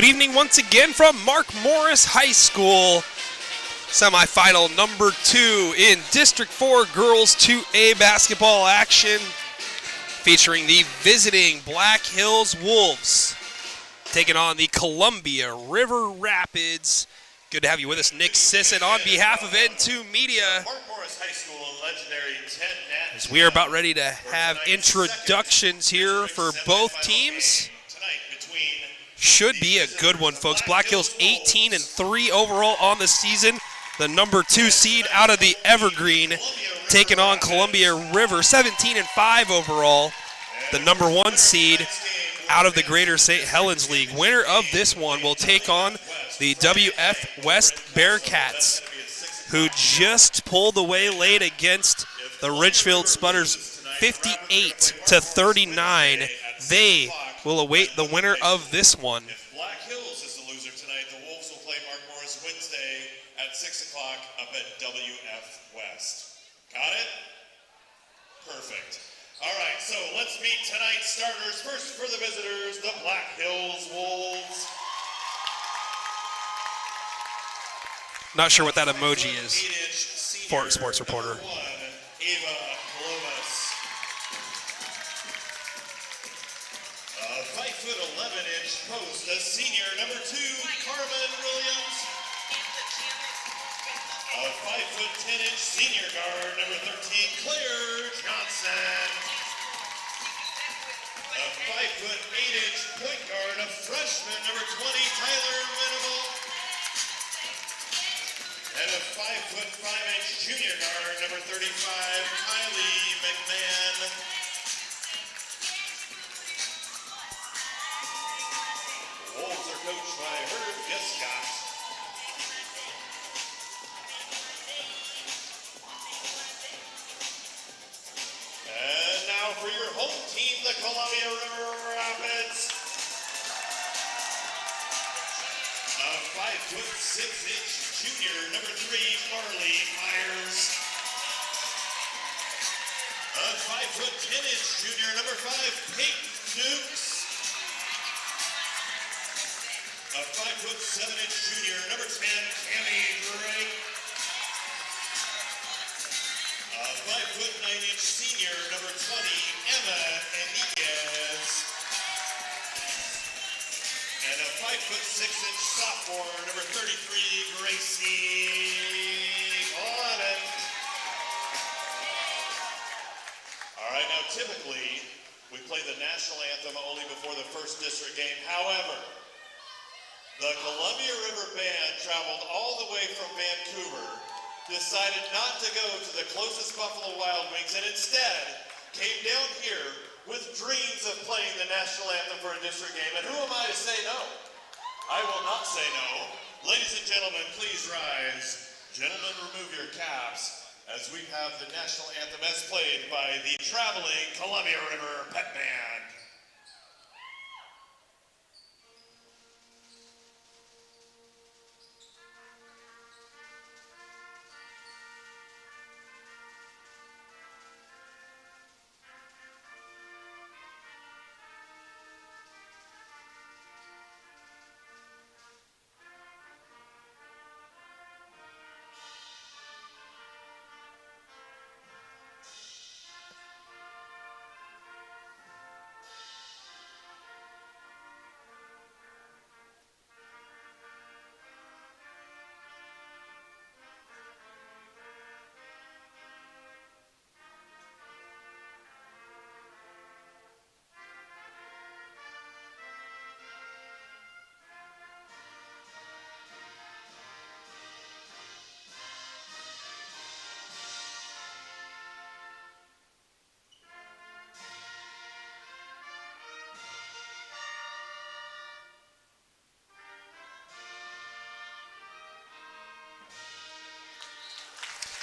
Good evening once again from Mark Morris High School. Semifinal number 2 in District 4 Girls 2A basketball action, featuring the visiting Black Hills Wolves taking on the Columbia River Rapids. Good to have you with us, Nick Sisson, on behalf of N2 Media. Mark Morris High School legendary 10 net. As we are about ready to have introductions here for both teams. Should be a good one, folks. Black Hills 18-3 overall on the season. The number 2 seed out of the Evergreen, taking on Columbia River, 17-5 overall. The number 1 seed out of the Greater St. Helens League. Winner of this one will take on the WF West Bearcats, who just pulled away late against the Ridgefield Spudders 58-39. They will await the winner of this one. If Black Hills is the loser tonight, the Wolves will play Mark Morris Wednesday at 6 o'clock up at WF West. Got it? Perfect. All right, so let's meet tonight's starters. First for the visitors, the Black Hills Wolves. Not sure what that emoji is for a sports reporter. Eva Clovis. 5'11" post, a senior, number 2, Carmen Williams. A 5'10" senior guard, number 13, Claire Johnson. A 5'8" point guard, a freshman, number 20, Tyler Venable. And a 5'5" junior guard, number 35, Kylie McMahon. Wolves are coached by Herb Giscott. And now for your home team, the Columbia River Rapids. A 5'6" junior, number 3, Marley Myers. A 5'10" junior, number 5, Peyton Dukes. A 5'7" junior, number 10, Tammy Drake. A 5'9" senior, number 20, Emma Enriquez. And a 5'6" sophomore, number 33, Gracie Glennon. All right, now typically we play the national anthem only before the first district game. However, the Columbia River Band traveled all the way from Vancouver, decided not to go to the closest Buffalo Wild Wings, and instead came down here with dreams of playing the national anthem for a district game. And who am I to say no? I will not say no. Ladies and gentlemen, please rise. Gentlemen, remove your caps as we have the national anthem as played by the traveling Columbia River Pep Band.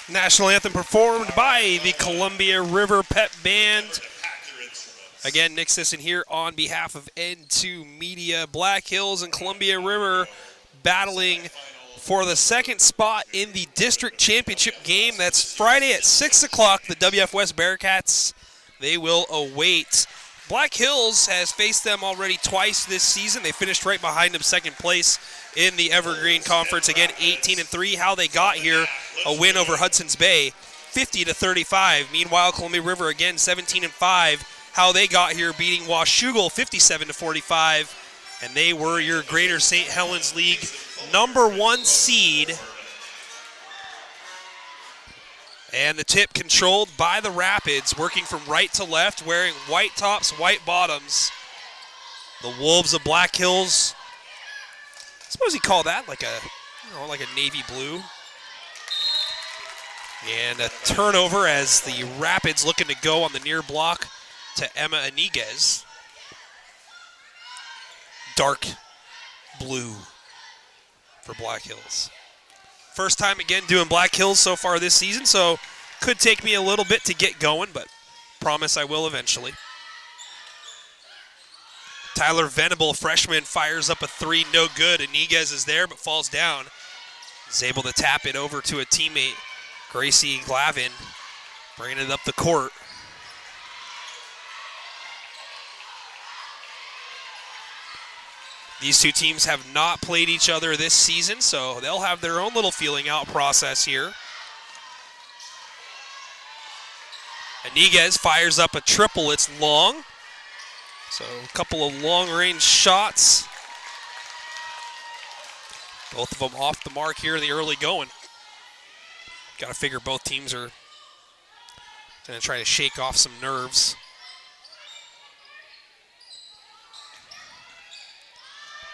National anthem performed by the Columbia River Pep Band. Again, Nick Sisson here on behalf of N2 Media. Black Hills and Columbia River battling for the second spot in the district championship game. That's Friday at 6 o'clock. The WF West Bearcats, they will await Black Hills has faced them already twice this season. They finished right behind them, second place in the Evergreen Conference. Again, 18-3. How they got here, a win over Hudson's Bay, 50-35. Meanwhile, Columbia River again, 17-5. How they got here, beating Washougal, 57-45. And they were your Greater St. Helens League #1 seed. And the tip controlled by the Rapids, working from right to left, wearing white tops, white bottoms. The Wolves of Black Hills. I suppose you call that like a navy blue. And a turnover as the Rapids looking to go on the near block to Emma Iniguez. Dark blue for Black Hills. First time again doing Black Hills so far this season, so could take me a little bit to get going, but promise I will eventually. Tyler Venable, freshman, fires up a three, no good. Iniguez is there, but falls down. Is able to tap it over to a teammate, Gracie Glavin, bringing it up the court. These two teams have not played each other this season, so they'll have their own little feeling out process here. Iniguez fires up a triple. It's long. So a couple of long-range shots. Both of them off the mark here in the early going. Got to figure both teams are going to try to shake off some nerves.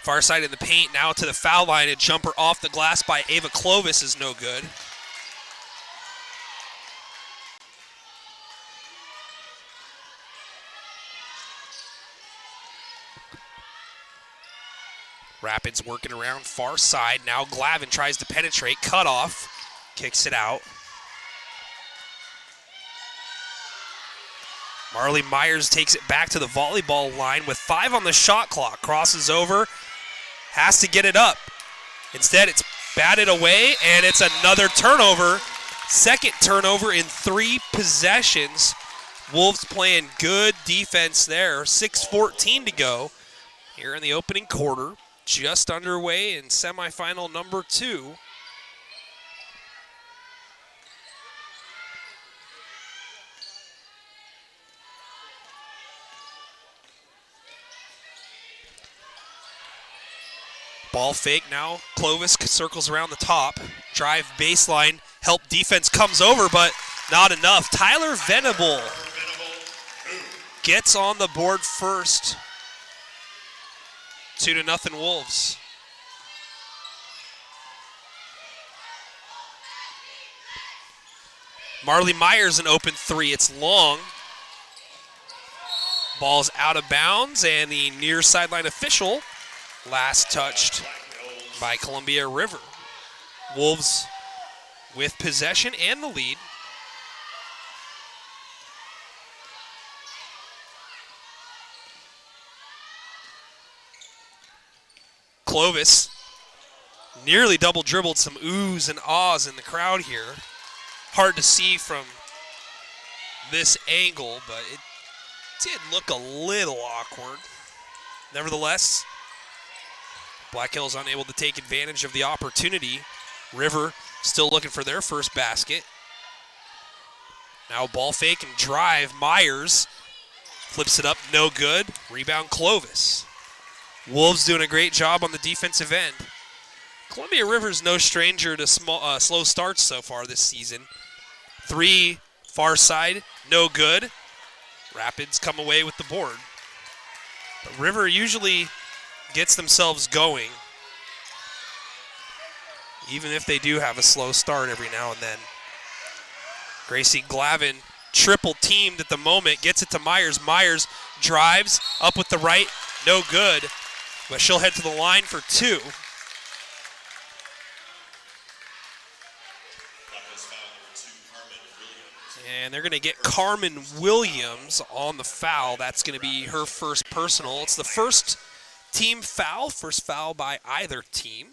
Far side in the paint, now to the foul line. A jumper off the glass by Ava Clovis is no good. Rapids working around far side. Now Glavin tries to penetrate. Cut off. Kicks it out. Marley Myers takes it back to the volleyball line with 5 on the shot clock. Crosses over. Has to get it up. Instead, it's batted away, and it's another turnover. Second turnover in 3 possessions. Wolves playing good defense there. 6:14 to go here in the opening quarter. Just underway in semifinal number 2. Ball fake now. Clovis circles around the top. Drive baseline. Help defense comes over, but not enough. Tyler Venable gets on the board first. 2-0 Wolves. Marley Myers an open 3. It's long. Ball's out of bounds, and the near sideline official last touched by Columbia River. Wolves with possession and the lead. Clovis nearly double dribbled, some oohs and ahs in the crowd here. Hard to see from this angle, but it did look a little awkward. Nevertheless, Black Hills unable to take advantage of the opportunity. River still looking for their first basket. Now ball fake and drive. Myers flips it up, no good. Rebound Clovis. Wolves doing a great job on the defensive end. Columbia River's no stranger to slow starts so far this season. 3 far side, no good. Rapids come away with the board. But River usually gets themselves going, even if they do have a slow start every now and then. Gracie Glavin, triple teamed at the moment, gets it to Myers. Myers drives up with the right, no good, but she'll head to the line for 2. And they're going to get Carmen Williams on the foul. That's going to be her first personal. It's the first team foul, first foul by either team.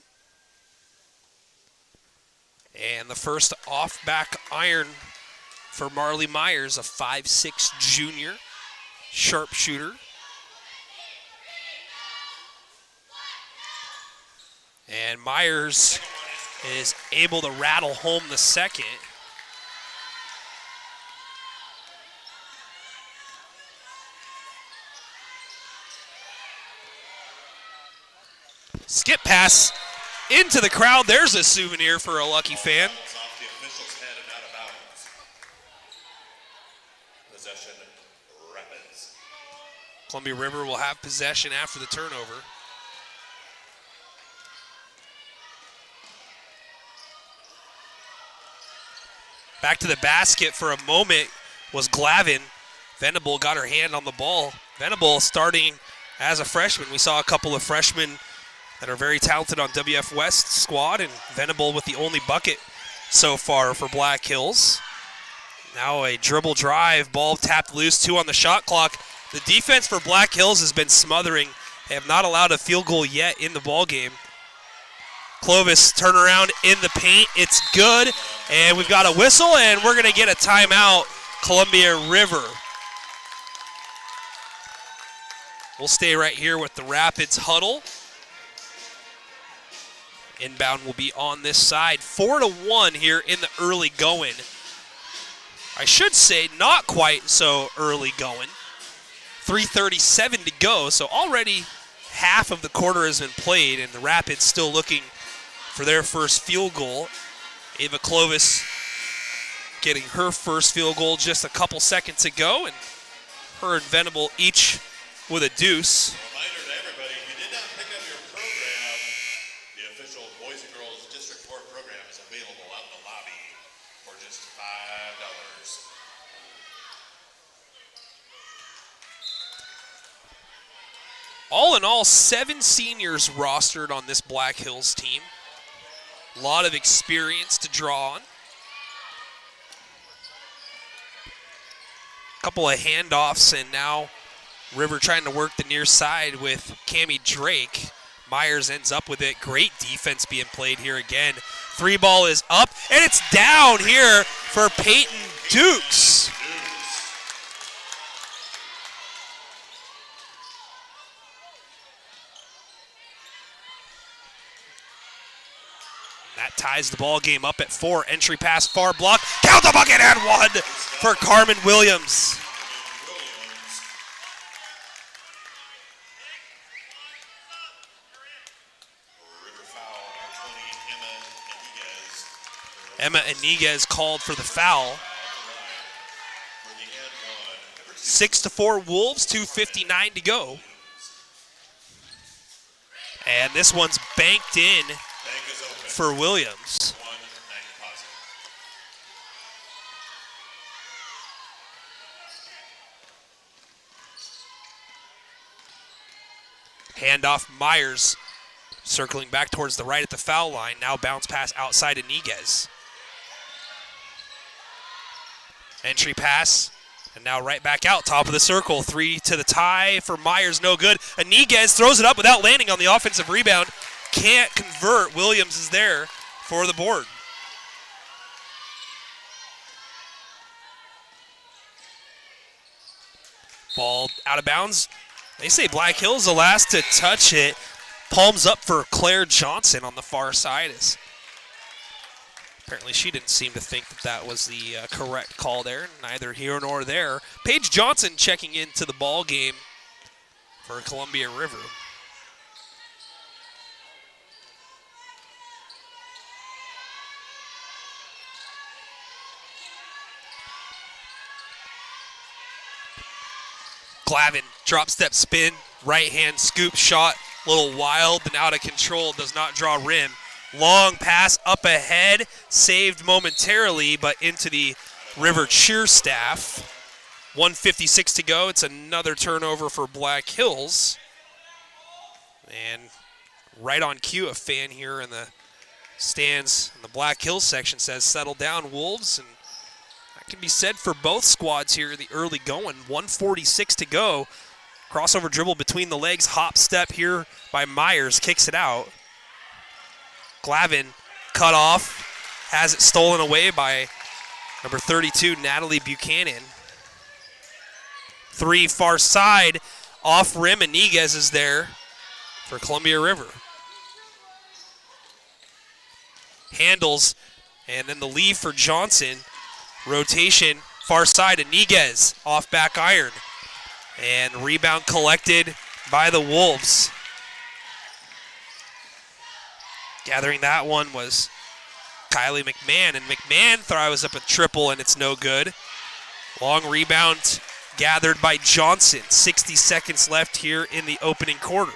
And the first off-back iron for Marley Myers, a 5'6" junior. sharpshooter. And Myers is able to rattle home the second. Skip pass into the crowd. There's a souvenir for a lucky fan. Columbia River will have possession after the turnover. Back to the basket for a moment was Glavin. Venable got her hand on the ball. Venable starting as a freshman. We saw a couple of freshmen that are very talented on WF West squad, and Venable with the only bucket so far for Black Hills. Now a dribble drive, ball tapped loose, 2 on the shot clock. The defense for Black Hills has been smothering. They have not allowed a field goal yet in the ball game. Clovis turnaround in the paint. It's good, and we've got a whistle, and we're going to get a timeout, Columbia River. We'll stay right here with the Rapids huddle. Inbound will be on this side. 4-1 here in the early going. I should say not quite so early going. 3:37 to go, so already half of the quarter has been played, and the Rapids still looking for their first field goal. Ava Clovis getting her first field goal just a couple seconds ago, and her and Venable each with a deuce. Reminder to everybody, if you did not pick up your program, the official Boys and Girls District 4 program is available out in the lobby for just $5. All in all, 7 seniors rostered on this Black Hills team. A lot of experience to draw on. A couple of handoffs, and now River trying to work the near side with Cammie Drake. Myers ends up with it. Great defense being played here again. 3 ball is up, and it's down here for Peyton Dukes. That ties the ball game up at 4. Entry pass, far block. Count the bucket and 1 for Carmen Williams. Emma Iniguez called for the foul. 6-4 Wolves, 2:59 to go. And this one's banked in for Williams. Handoff, Myers circling back towards the right at the foul line. Now bounce pass outside Iniguez. Entry pass, and now right back out, top of the circle. 3 to the tie for Myers, no good. Iniguez throws it up without landing on the offensive rebound. Can't convert. Williams is there for the board. Ball out of bounds. They say Black Hills the last to touch it. Palms up for Claire Johnson on the far side. Apparently she didn't seem to think that that was the correct call there. Neither here nor there. Paige Johnson checking into the ball game for Columbia River. Glavin, drop step spin, right hand scoop shot, a little wild and out of control, does not draw rim. Long pass up ahead, saved momentarily, but into the River cheer staff. 1:56 to go. It's another turnover for Black Hills. And right on cue, a fan here in the stands in the Black Hills section says, settle down, Wolves. And that can be said for both squads here in the early going. 1:46 to go. Crossover dribble between the legs, hop step here by Myers, kicks it out. Glavin cut off, has it stolen away by number 32, Natalie Buchanan. three far side. Off rim, and Iniguez is there for Columbia River. Handles, and then the leave for Johnson. Rotation, far side, Iniguez off back iron. And rebound collected by the Wolves. Gathering that one was Kylie McMahon, and McMahon throws up a triple, and it's no good. Long rebound gathered by Johnson. 60 seconds left here in the opening quarter.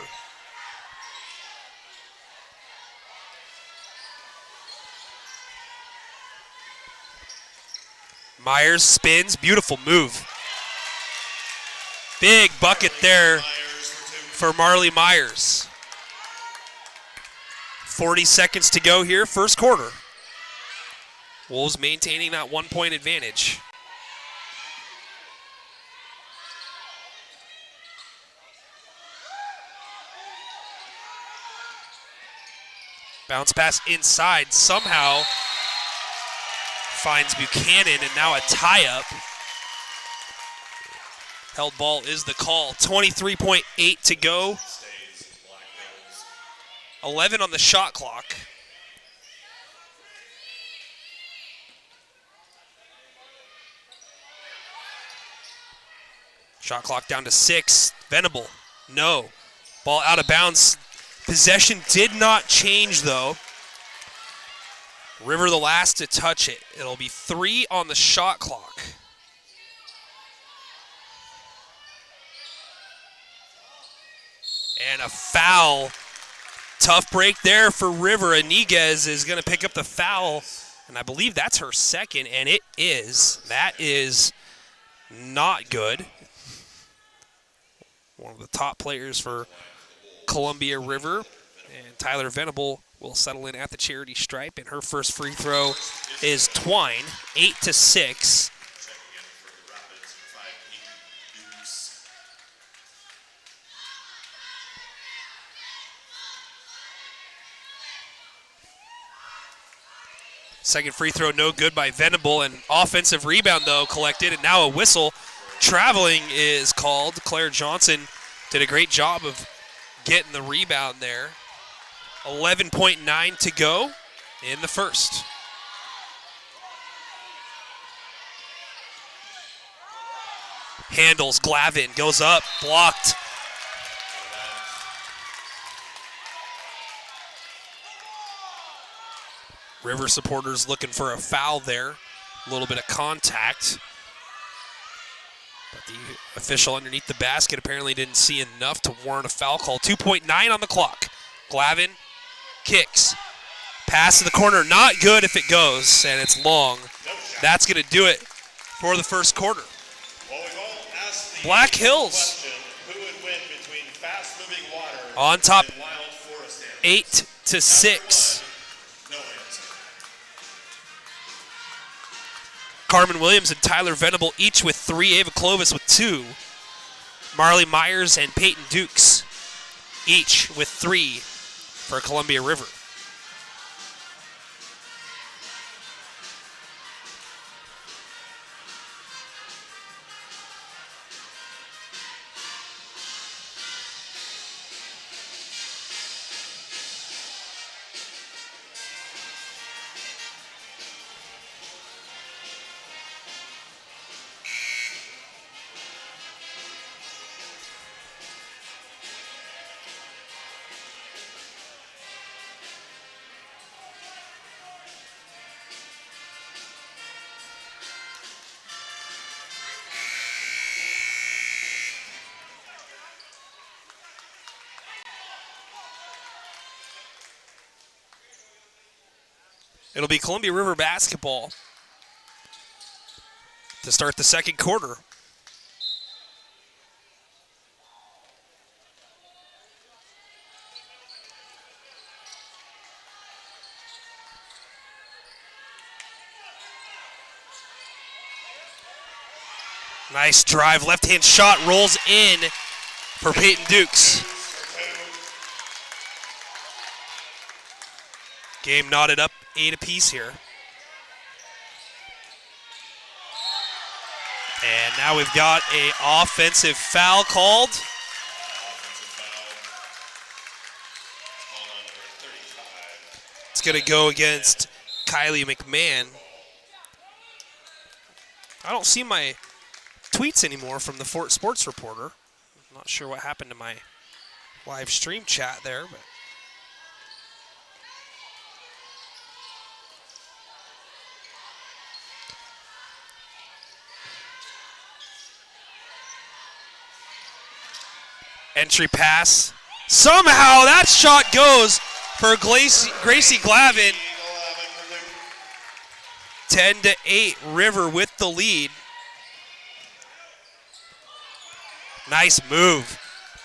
Myers spins, beautiful move. Big bucket there for Marley Myers. 40 seconds to go here, first quarter. Wolves maintaining that 1 point advantage. Bounce pass inside, somehow finds Buchanan, and now a tie-up. Held ball is the call. 23.8 to go. 11 on the shot clock. Shot clock down to 6. Venable, no. Ball out of bounds. Possession did not change, though. River the last to touch it. It'll be 3 on the shot clock. And a foul. Tough break there for River. Iniguez is going to pick up the foul, and I believe that's her second, and it is. That is not good. One of the top players for Columbia River, and Tyler Venable will settle in at the charity stripe, and her first free throw is Twine, 8-6. Second free throw no good by Venable, and offensive rebound, though, collected, and now a whistle. Traveling is called. Claire Johnson did a great job of getting the rebound there. 11.9 to go in the first. Handles, Glavin goes up, blocked. River supporters looking for a foul there. A little bit of contact. But the official underneath the basket apparently didn't see enough to warrant a foul call. 2.9 on the clock. Glavin kicks. Pass to the corner, not good if it goes, and it's long. That's going to do it for the first quarter. Black Hills on top, 8-6. Carmen Williams and Tyler Venable each with 3. Ava Clovis with 2. Marley Myers and Peyton Dukes each with 3 for Columbia River. It'll be Columbia River basketball to start the second quarter. Nice drive, left-hand shot rolls in for Peyton Dukes. Game knotted up 8 apiece here. And now we've got an offensive foul called. It's going to go against Kylie McMahon. I don't see my tweets anymore from the Fort Sports Reporter. I'm not sure what happened to my live stream chat there, but entry pass. Somehow that shot goes for Gracie Glavin. 10-8, River with the lead. Nice move.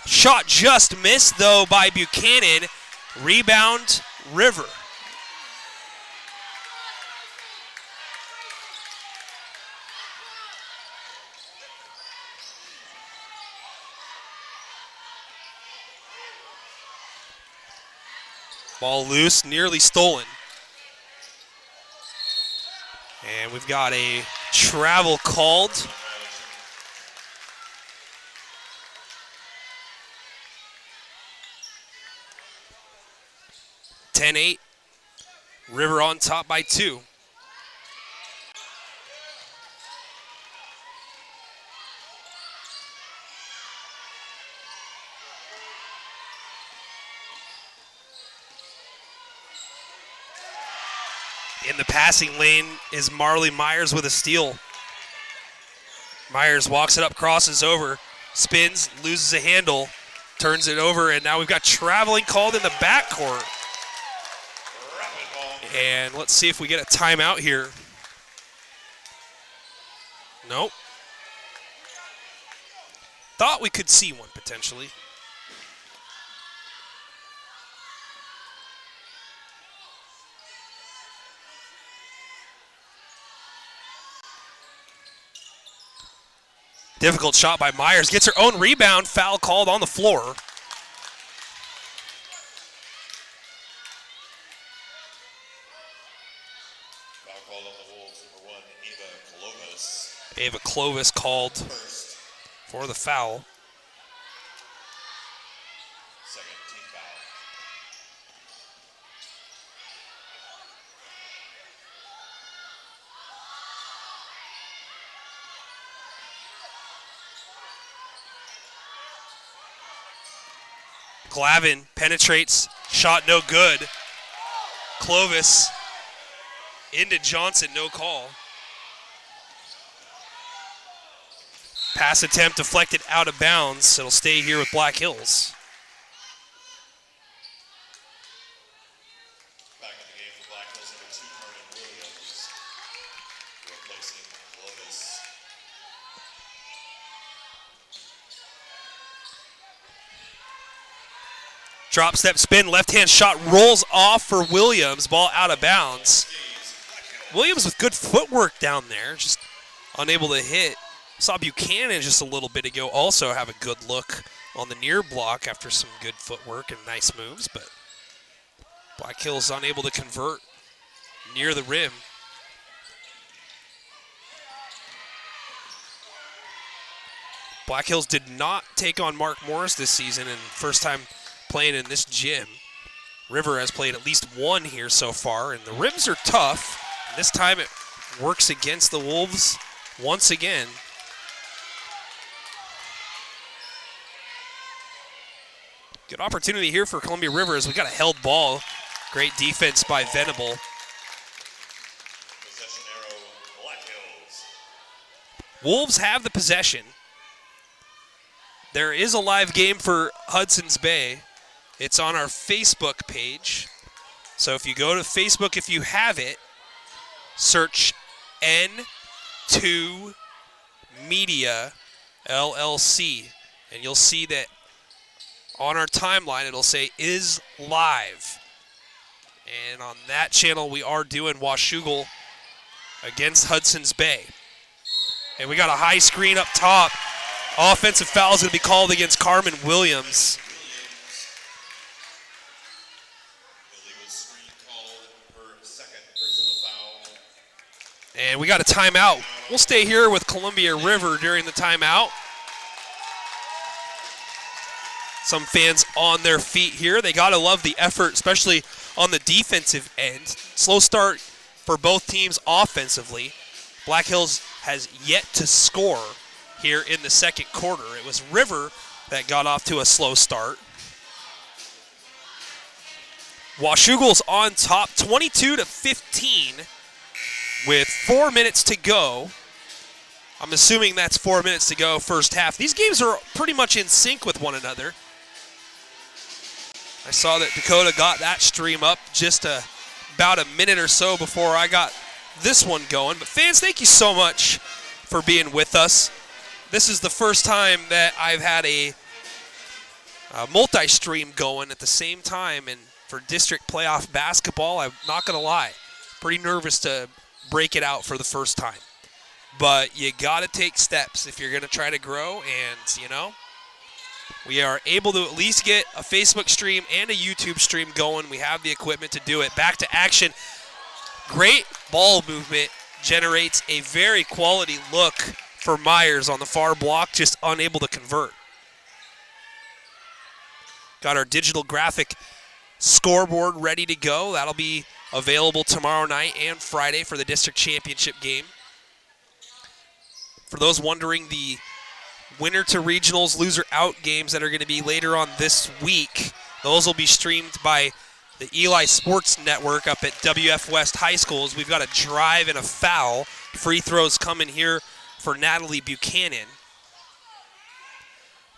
Shot just missed, though, by Buchanan. Rebound, River. Ball loose, nearly stolen. And we've got a travel called. (10-8). River on top by 2. In the passing lane is Marley Myers with a steal. Myers walks it up, crosses over, spins, loses a handle, turns it over, and now we've got traveling called in the backcourt. And let's see if we get a timeout here. Nope. Thought we could see one potentially. Difficult shot by Myers. Gets her own rebound. Foul called on the floor. Foul called on the Wolves, number 1, Ava Clovis. Ava Clovis called First. for the foul. Second team foul. Glavin penetrates, shot no good. Clovis into Johnson, no call. Pass attempt deflected out of bounds. It'll stay here with Black Hills. Back in the game for Black Hills, number 2, Carmen Williams. Replacing Clovis. Drop step spin, left hand shot rolls off for Williams. Ball out of bounds. Williams with good footwork down there, just unable to hit. Saw Buchanan just a little bit ago also have a good look on the near block after some good footwork and nice moves, but Black Hills unable to convert near the rim. Black Hills did not take on Mark Morris this season, and first time playing in this gym. River has played at least one here so far, and the rims are tough. And this time it works against the Wolves once again. Good opportunity here for Columbia River as we got a held ball. Great defense by Venable. Possession arrow, Black Hills. Wolves have the possession. There is a live game for Hudson's Bay. It's on our Facebook page. So if you go to Facebook, if you have it, search N2 Media LLC, and you'll see that on our timeline it'll say is live. And on that channel we are doing Washougal against Hudson's Bay. And we got a high screen up top. Offensive foul is going to be called against Carmen Williams. Illegal screen called, her second personal foul. And we got a timeout. We'll stay here with Columbia River during the timeout. Some fans on their feet here. They got to love the effort, especially on the defensive end. Slow start for both teams offensively. Black Hills has yet to score here in the second quarter. It was River that got off to a slow start. Washougal's on top, 22-15 with 4 minutes to go. I'm assuming that's 4 minutes to go first half. These games are pretty much in sync with one another. I saw that Dakota got that stream up just about a minute or so before I got this one going. But fans, thank you so much for being with us. This is the first time that I've had a multi-stream going at the same time, and for district playoff basketball, I'm not going to lie, pretty nervous to break it out for the first time. But you got to take steps if you're going to try to grow, and, you know, we are able to at least get a Facebook stream and a YouTube stream going. We have the equipment to do it. Back to action. Great ball movement generates a very quality look for Myers on the far block, just unable to convert. Got our digital graphic scoreboard ready to go. That'll be available tomorrow night and Friday for the district championship game. For those wondering, the winner to regionals, loser out games that are going to be later on this week, those will be streamed by the Eli Sports Network up at WF West High Schools. We've got a drive and a foul. Free throws coming here for Natalie Buchanan.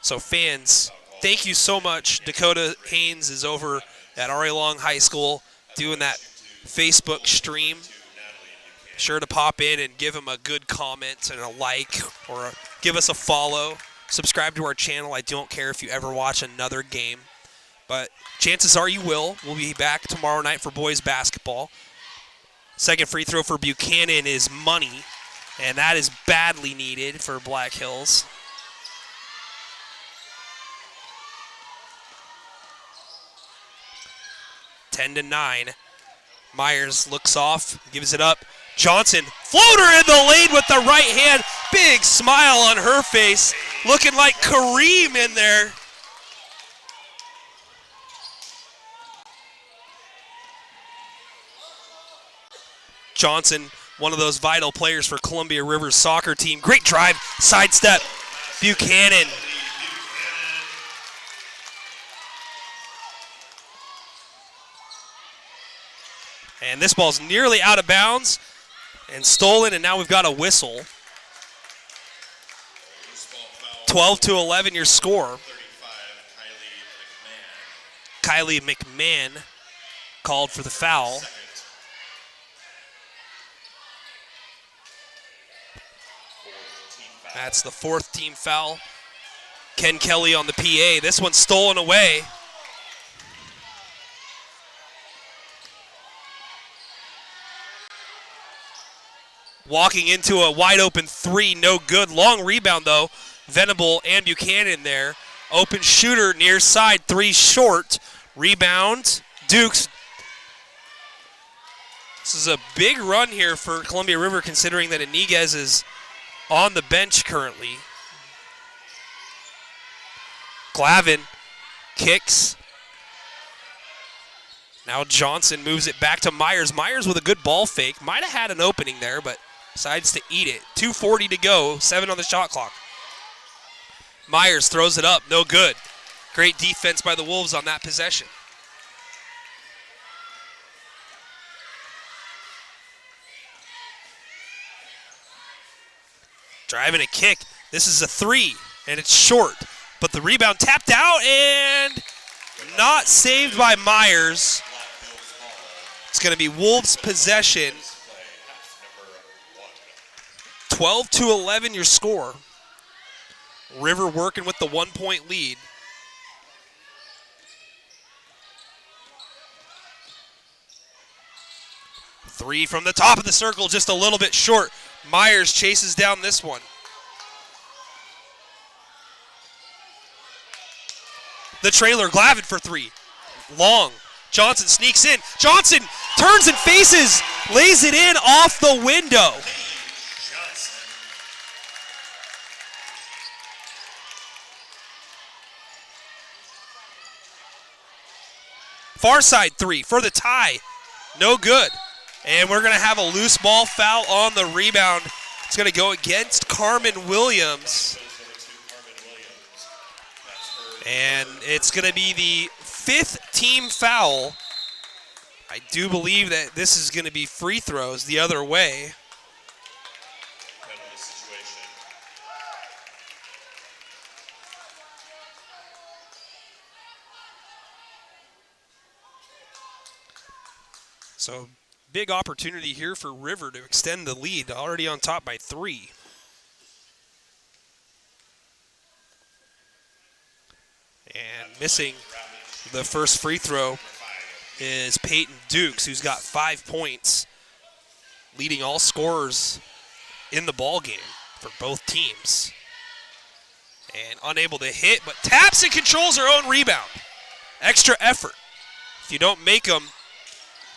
So fans, thank you so much. Dakota Haynes is over at R.A. Long High School doing that Facebook stream. Be sure to pop in and give him a good comment and a like, or give us a follow. Subscribe to our channel. I don't care if you ever watch another game, but chances are you will. We'll be back tomorrow night for boys basketball. Second free throw for Buchanan is money, and that is badly needed for Black Hills. Ten to 9. Myers looks off, gives it up. Johnson, floater in the lane with the right hand. Big smile on her face, looking like Kareem in there. Johnson, one of those vital players for Columbia River's soccer team. Great drive, sidestep, Buchanan. And this ball's nearly out of bounds and stolen, and now we've got a whistle. 12-11 your score. Kylie McMahon called for the foul. That's the fourth team foul. Ken Kelly on the PA. This one's stolen away. Walking into a wide open three, no good. Long rebound though. Venable and Buchanan there. Open shooter near side, three short. Rebound, Dukes. This is a big run here for Columbia River, considering that Iniguez is on the bench currently. Glavin kicks. Now Johnson moves it back to Myers. Myers with a good ball fake. Might have had an opening there, but decides to eat it. 2:40 to go, 7 on the shot clock. Myers throws it up, no good. Great defense by the Wolves on that possession. Driving a kick. This is a three, and it's short. But the rebound tapped out and not saved by Myers. It's going to be Wolves' possession. 12-11 your score. River working with the 1-point lead. Three from the top of the circle, just a little bit short. Myers chases down this one. The trailer, Glavin for three. Long. Johnson sneaks in. Johnson turns and faces, lays it in off the window. Far side three for the tie. No good. And we're going to have a loose ball foul on the rebound. It's going to go against Carmen Williams. And it's going to be the 5th team foul. I do believe that this is going to be free throws the other way. So big opportunity here for River to extend the lead, already on top by 3. And missing the first free throw is Peyton Dukes, who's got 5 points, leading all scorers in the ball game for both teams. And unable to hit, but taps and controls her own rebound. Extra effort. If you don't make them,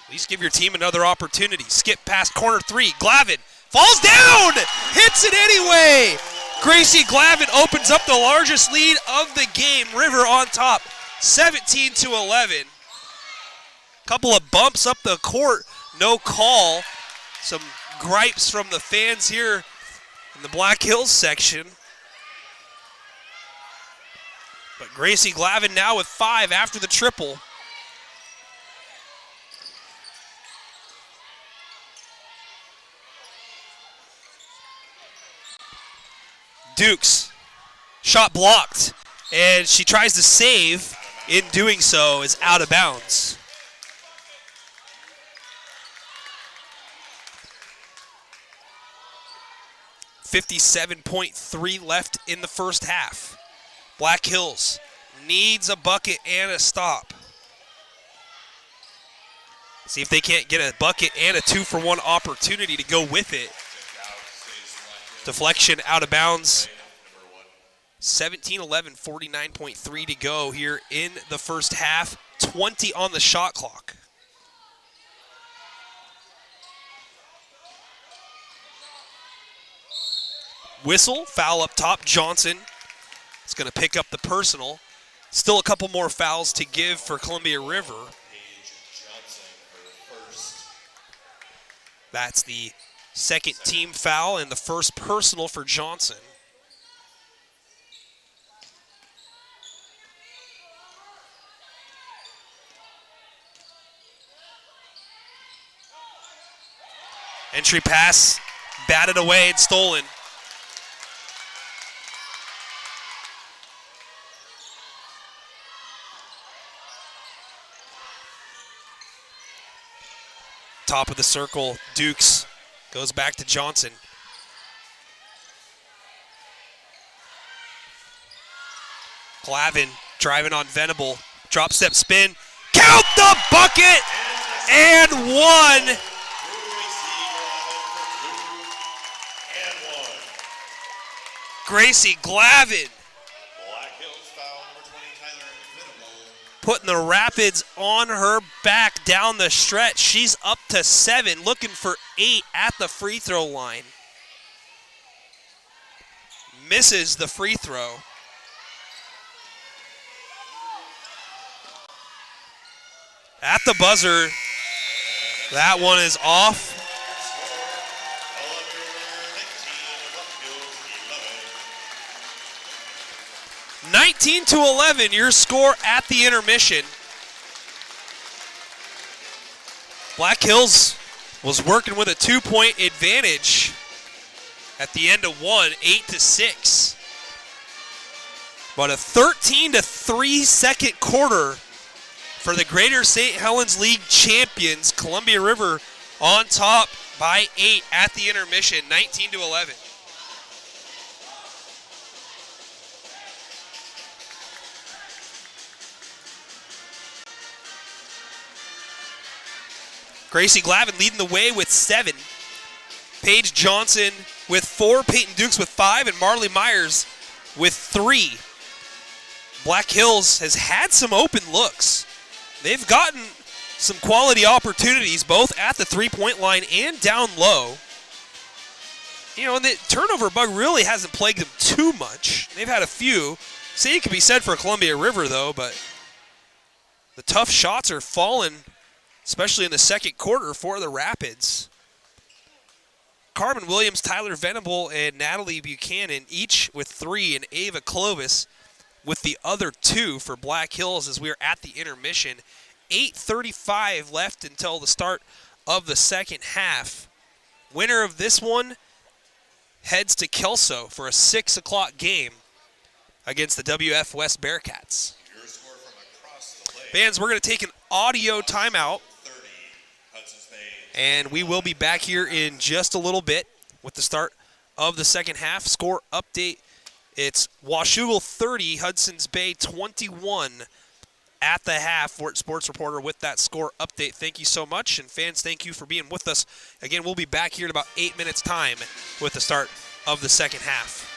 at least give your team another opportunity. Skip past corner 3. Glavin falls down! Hits it anyway! Gracie Glavin opens up the largest lead of the game. River on top, 17-11. Couple of bumps up the court, no call. Some gripes from the fans here in the Black Hills section. But Gracie Glavin now with 5 after the triple. Dukes, shot blocked, and she tries to save. In doing so, is out of bounds. .3 left in the first half. Black Hills needs a bucket and a stop. See if they can't get a bucket and a 2-for-1 opportunity to go with it. Deflection out of bounds. 17-11, 49.3 to go here in the first half. 20 on the shot clock. Whistle, foul up top. Johnson is going to pick up the personal. Still a couple more fouls to give for Columbia River. That's the second team foul and the first personal for Johnson. Entry pass, batted away and stolen. Top of the circle, Dukes goes back to Johnson. Glavin driving on Venable. Drop step spin. Count the bucket! And one. Gracie Glavin putting the Rapids on her back down the stretch. She's up to 7, looking for 8 at the free throw line. Misses the free throw. At the buzzer, that one is off. (19-11), your score at the intermission. Black Hills was working with a 2-point advantage at the end of one, 8-6. But a 13-3 second quarter for the Greater St. Helens League champions. Columbia River on top by 8 at the intermission, 19-11. Gracie Glavin leading the way with 7. Paige Johnson with 4. Peyton Dukes with 5. And Marley Myers with 3. Black Hills has had some open looks. They've gotten some quality opportunities both at the three-point line and down low. You know, and the turnover bug really hasn't plagued them too much. They've had a few. Same can be said for Columbia River, though, but The tough shots are falling, especially in the second quarter for the Rapids. Carmen Williams, Tyler Venable, and Natalie Buchanan, each with 3, and Ava Clovis with the other 2 for Black Hills as we are at the intermission. 8:35 left until the start of the second half. Winner of this one heads to Kelso for a 6 o'clock game against the WF West Bearcats. Fans, we're going to take an audio timeout, and we will be back here in just a little bit with the start of the second half. Score update, it's Washougal 30, Hudson's Bay 21 at the half. Fort Sports Reporter with that score update. Thank you so much, and fans, thank you for being with us. Again, we'll be back here in about 8 minutes' time with the start of the second half.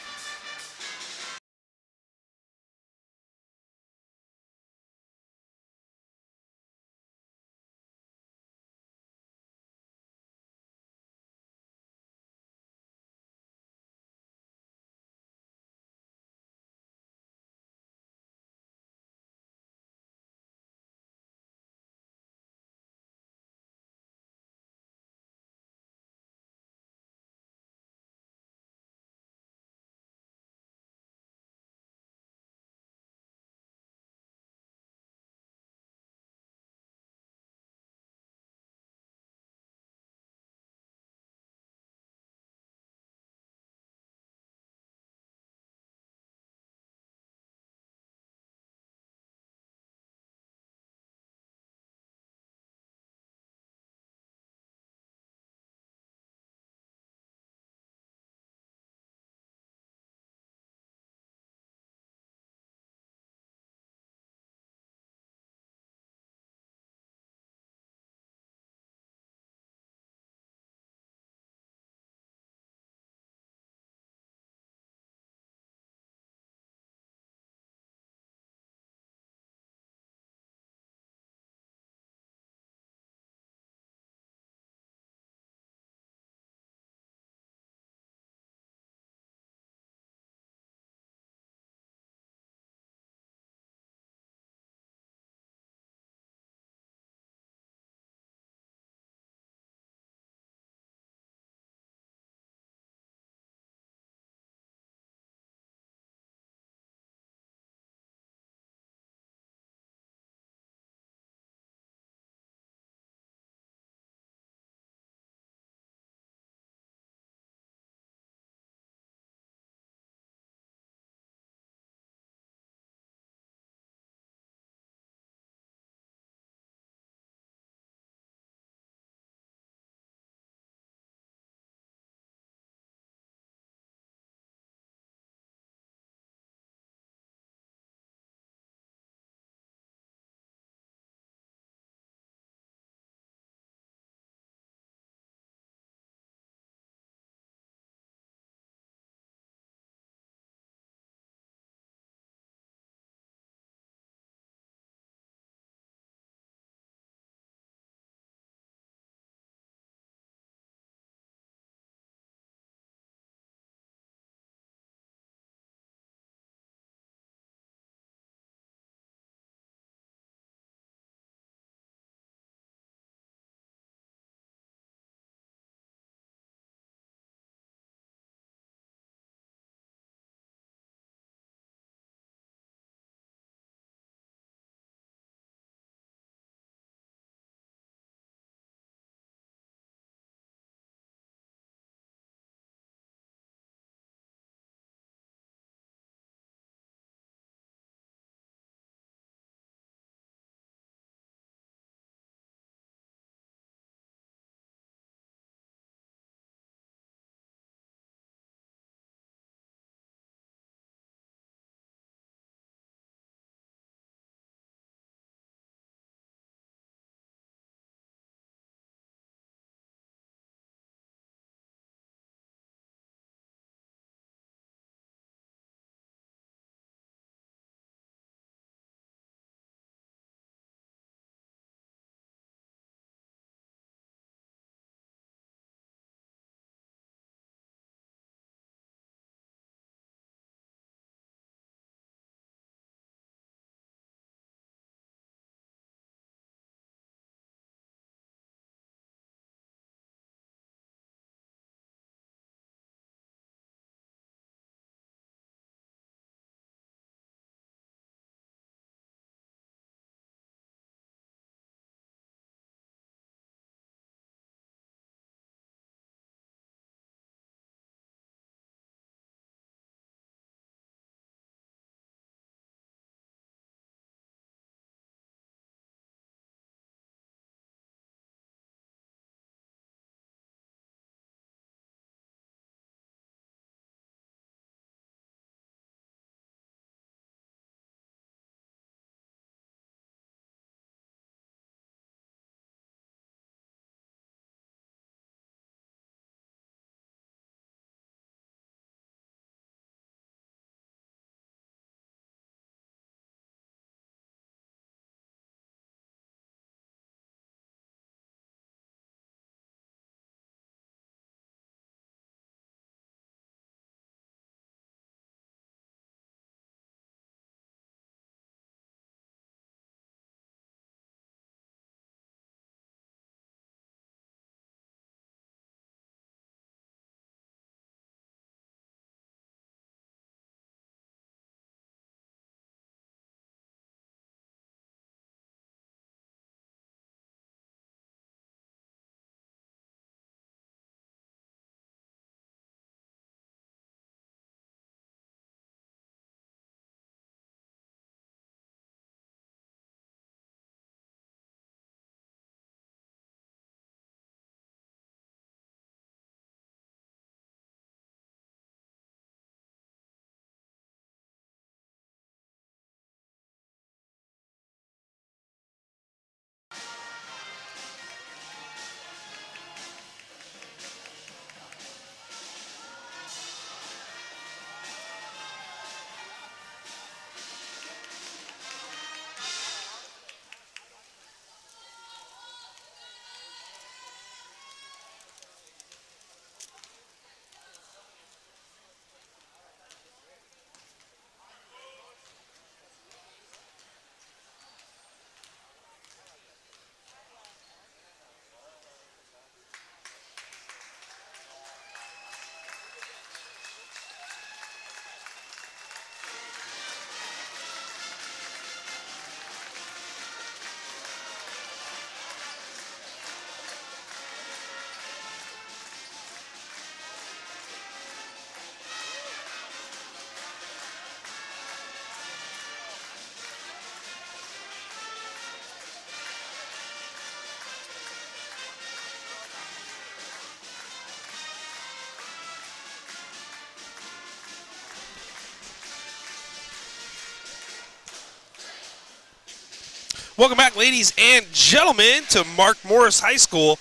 Welcome back, ladies and gentlemen, to Mark Morris High School.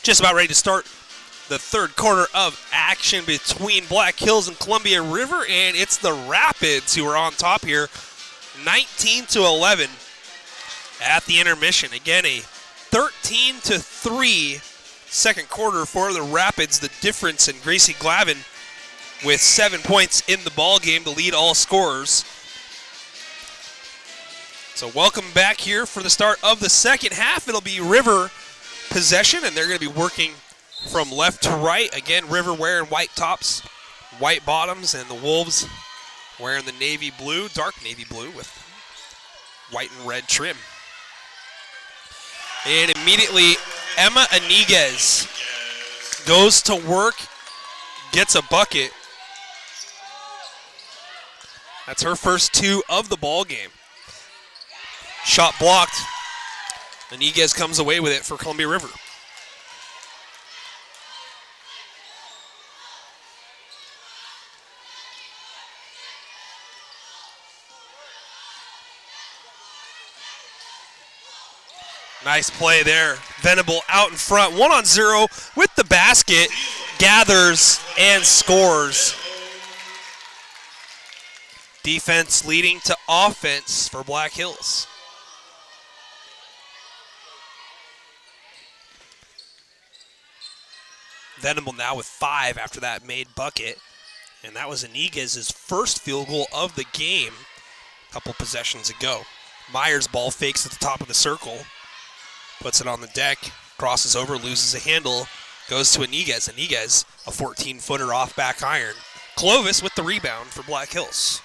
Just about ready to start the third quarter of action between Black Hills and Columbia River, and it's the Rapids who are on top here, 19-11 at the intermission. Again, a 13-3 second quarter for the Rapids. The difference in Gracie Glavin with 7 points in the ball game to lead all scorers. So welcome back here for the start of the second half. It'll be River possession, and they're going to be working from left to right. Again, River wearing white tops, white bottoms, and the Wolves wearing the navy blue, dark navy blue with white and red trim. And immediately, Emma Iniguez goes to work, gets a bucket. That's her first two of the ball game. Shot blocked. Iniguez comes away with it for Columbia River. Nice play there. Venable out in front, 1-on-0 with the basket, gathers and scores. Defense leading to offense for Black Hills. Venable now with 5 after that made bucket. And that was Iniguez's first field goal of the game a couple possessions ago. Myers ball fakes at the top of the circle. Puts it on the deck, crosses over, loses a handle, goes to Iniguez. Iniguez, a 14-footer off back iron. Clovis with the rebound for Black Hills.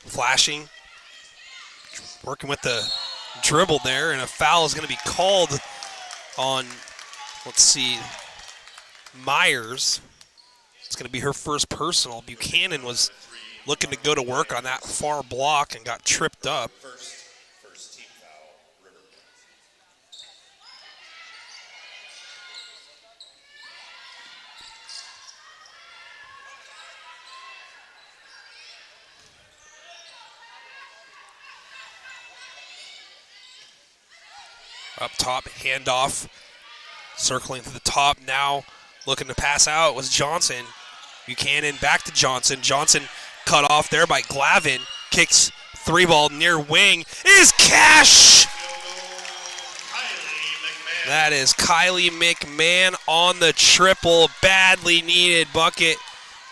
Flashing, working with the dribble there, and a foul is going to be called on, let's see, Myers. It's going to be her first personal. Buchanan was looking to go to work on that far block and got tripped up. First team foul, River. Up top, handoff, circling to the top. Now looking to pass out was Johnson. Buchanan back to Johnson. Johnson cut off there by Glavin. Kicks three ball near wing. Is Cash! That is Kylie McMahon on the triple. Badly needed bucket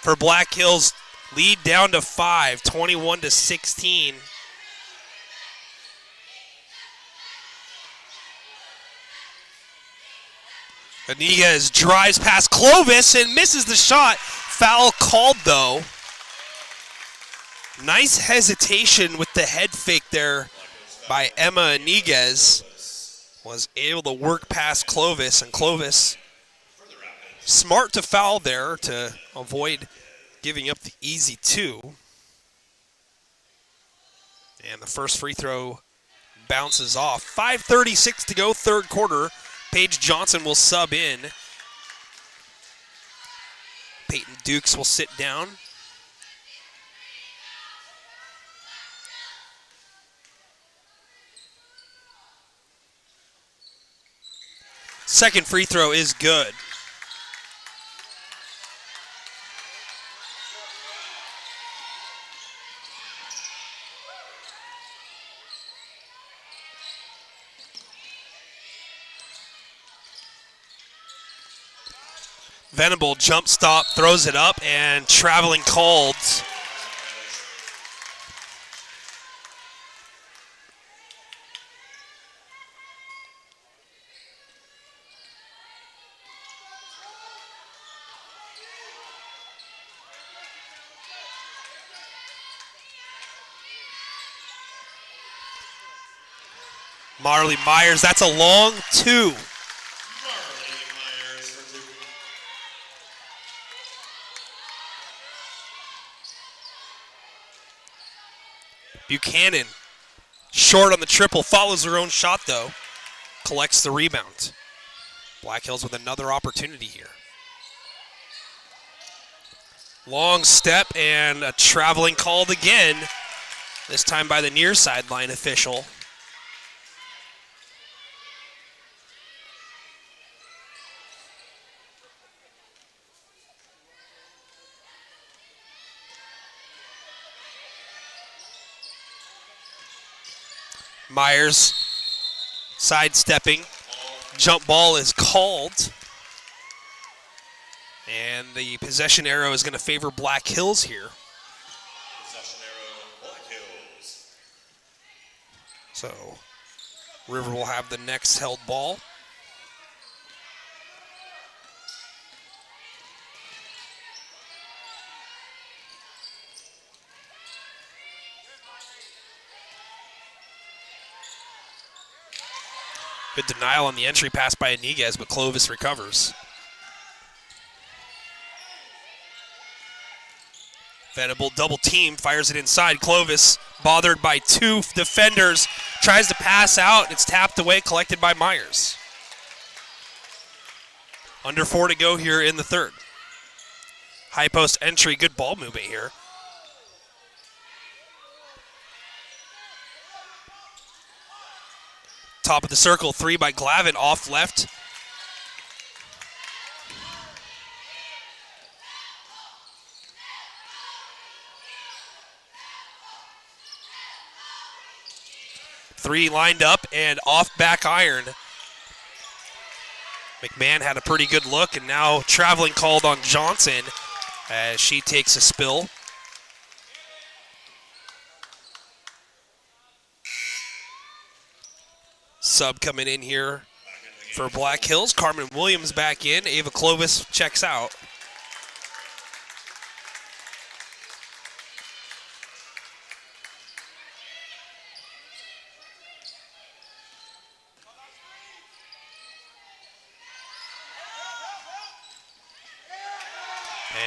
for Black Hills. Lead down to 5, 21-16. Iniguez drives past Clovis and misses the shot. Foul called, though. Nice hesitation with the head fake there by Emma Iniguez. Was able to work past Clovis, and Clovis smart to foul there to avoid giving up the easy 2. And the first free throw bounces off. 5:36 to go, third quarter. Paige Johnson will sub in. Peyton Dukes will sit down. Second free throw is good. Venable jump stop, throws it up, and traveling called. Marley Myers, that's a long 2. Buchanan, short on the triple, follows her own shot though, collects the rebound. Black Hills with another opportunity here. Long step and a traveling called again, this time by the near sideline official. Myers sidestepping. Jump ball is called. And the possession arrow is going to favor Black Hills here. Possession arrow, Black Hills. So River will have the next held ball. Good denial on the entry pass by Iniguez, but Clovis recovers. Venable double team, fires it inside. Clovis, bothered by two defenders, tries to pass out. It's tapped away, collected by Myers. Under 4 to go here in the third. High post entry, good ball movement here. Top of the circle, 3 by Glavin, off left. Three lined up and off back iron. McMahon had a pretty good look, and now traveling called on Johnson as she takes a spill. Sub coming in here for Black Hills. Carmen Williams back in. Ava Clovis checks out.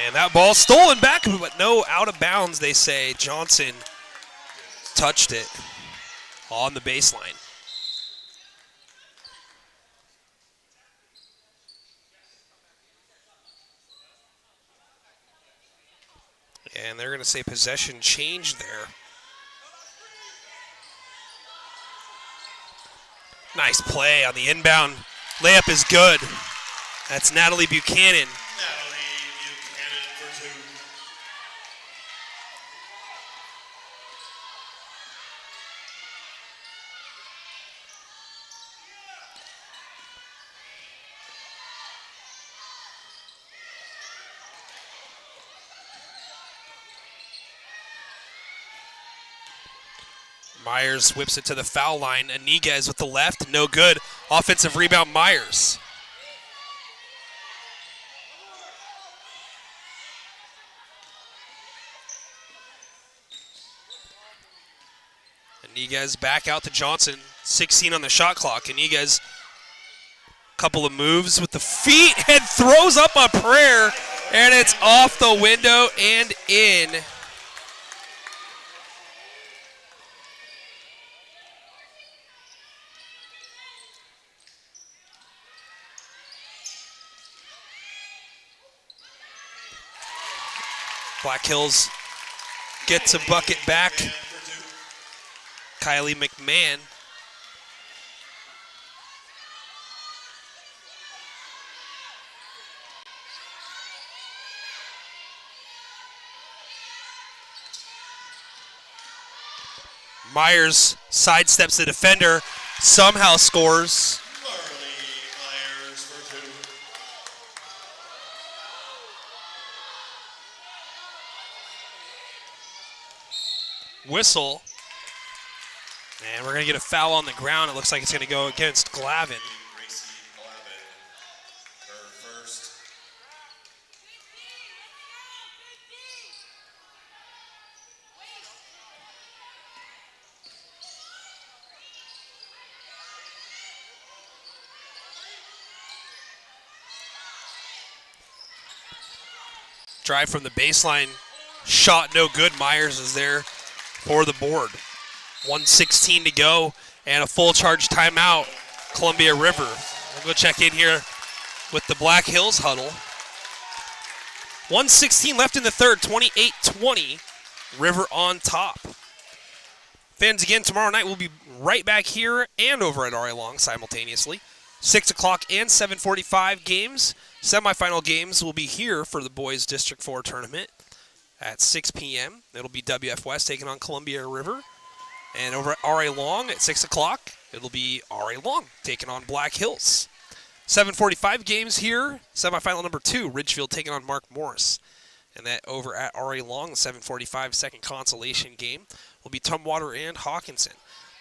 And that ball stolen back, but no out of bounds, they say. Johnson touched it on the baseline. And they're going to say possession change there. Nice play on the inbound. Layup is good. That's Natalie Buchanan. Natalie Buchanan for 2. Myers whips it to the foul line. Iniguez with the left, no good. Offensive rebound, Myers. Iniguez back out to Johnson. 16 on the shot clock. Iniguez, couple of moves with the feet and throws up a prayer, and it's off the window and in. Black Hills gets a bucket back. Kylie McMahon. Myers sidesteps the defender, somehow scores. Myers for 2. Whistle. And we're going to get a foul on the ground. It looks like it's going to go against Glavin. Gracie Glavin, her first. Drive from the baseline. Shot no good. Myers is there for the board. 1:16 to go and a full charge timeout. Columbia River. We'll go check in here with the Black Hills huddle. 1:16 left in the third, 28-20. River on top. Fans, again, tomorrow night we'll be right back here and over at RA Long simultaneously. 6 o'clock and 7:45 games. Semifinal games will be here for the boys District 4 tournament at 6 p.m. It'll be WF West taking on Columbia River. And over at RA Long at 6 o'clock, it'll be RA Long taking on Black Hills. 7:45 games here. Semifinal number 2, Ridgefield taking on Mark Morris. And that over at RA Long, the 7:45 second consolation game, will be Tumwater and Hawkinson.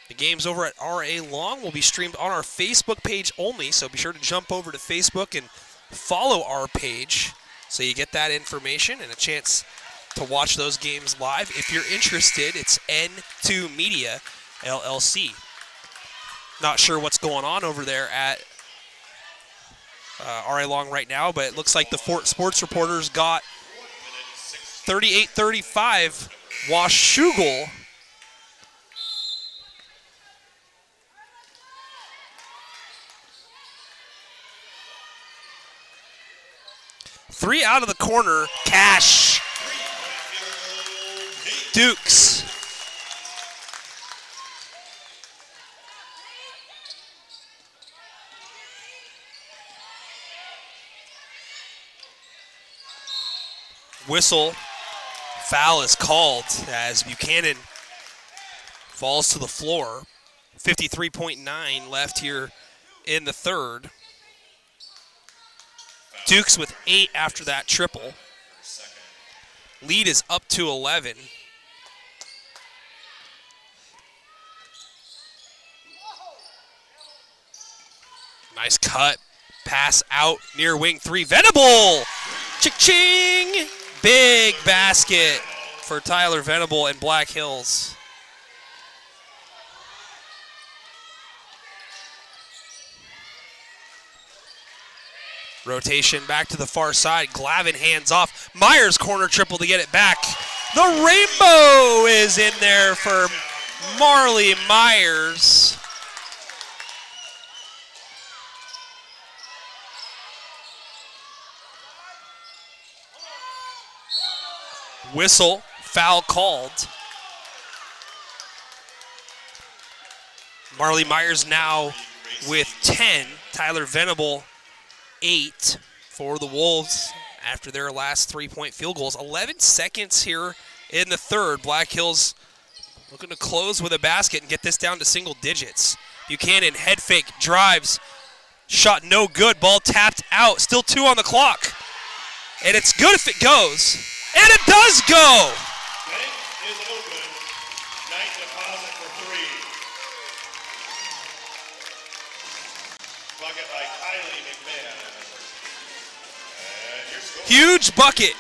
The games over at RA Long will be streamed on our Facebook page only, so be sure to jump over to Facebook and follow our page so you get that information and a chance to watch those games live. If you're interested, it's N2 Media LLC. Not sure what's going on over there at RA Long right now, but it looks like the Fort Sports Reporters got 38-35 Washougal. Three out of the corner, Cash. Dukes. Whistle. Foul is called as Buchanan falls to the floor. 53.9 left here in the third. Dukes with 8 after that triple. Lead is up to 11. Nice cut. Pass out near wing 3. Venable! Ching! Big basket for Tyler Venable and Black Hills. Rotation back to the far side. Glavin hands off. Myers corner triple to get it back. The rainbow is in there for Marley Myers. Whistle, foul called. Marley Myers now with 10. Tyler Venable 8 for the Wolves after their last 3-point field goals. 11 seconds here in the third. Black Hills looking to close with a basket and get this down to single digits. Buchanan head fake, drives, shot no good, ball tapped out. Still 2 on the clock. And it's good if it goes. And it does go! Bank is open. Nice deposit for 3. Bucket by Kylie McMahon. And here's score. Huge bucket.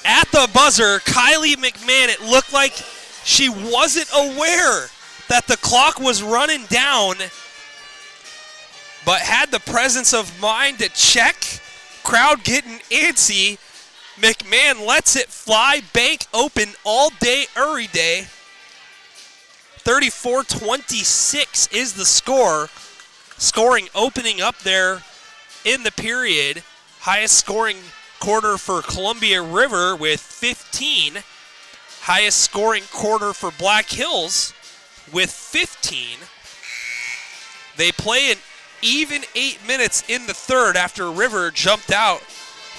At the buzzer, Kylie McMahon, it looked like she wasn't aware that the clock was running down, but had the presence of mind to check. Crowd getting antsy. McMahon lets it fly. Bank open all day, every day. 34-26 is the score. Scoring opening up there in the period. Highest scoring quarter for Columbia River with 15. Highest scoring quarter for Black Hills with 15. They play an even 8 minutes in the third after River jumped out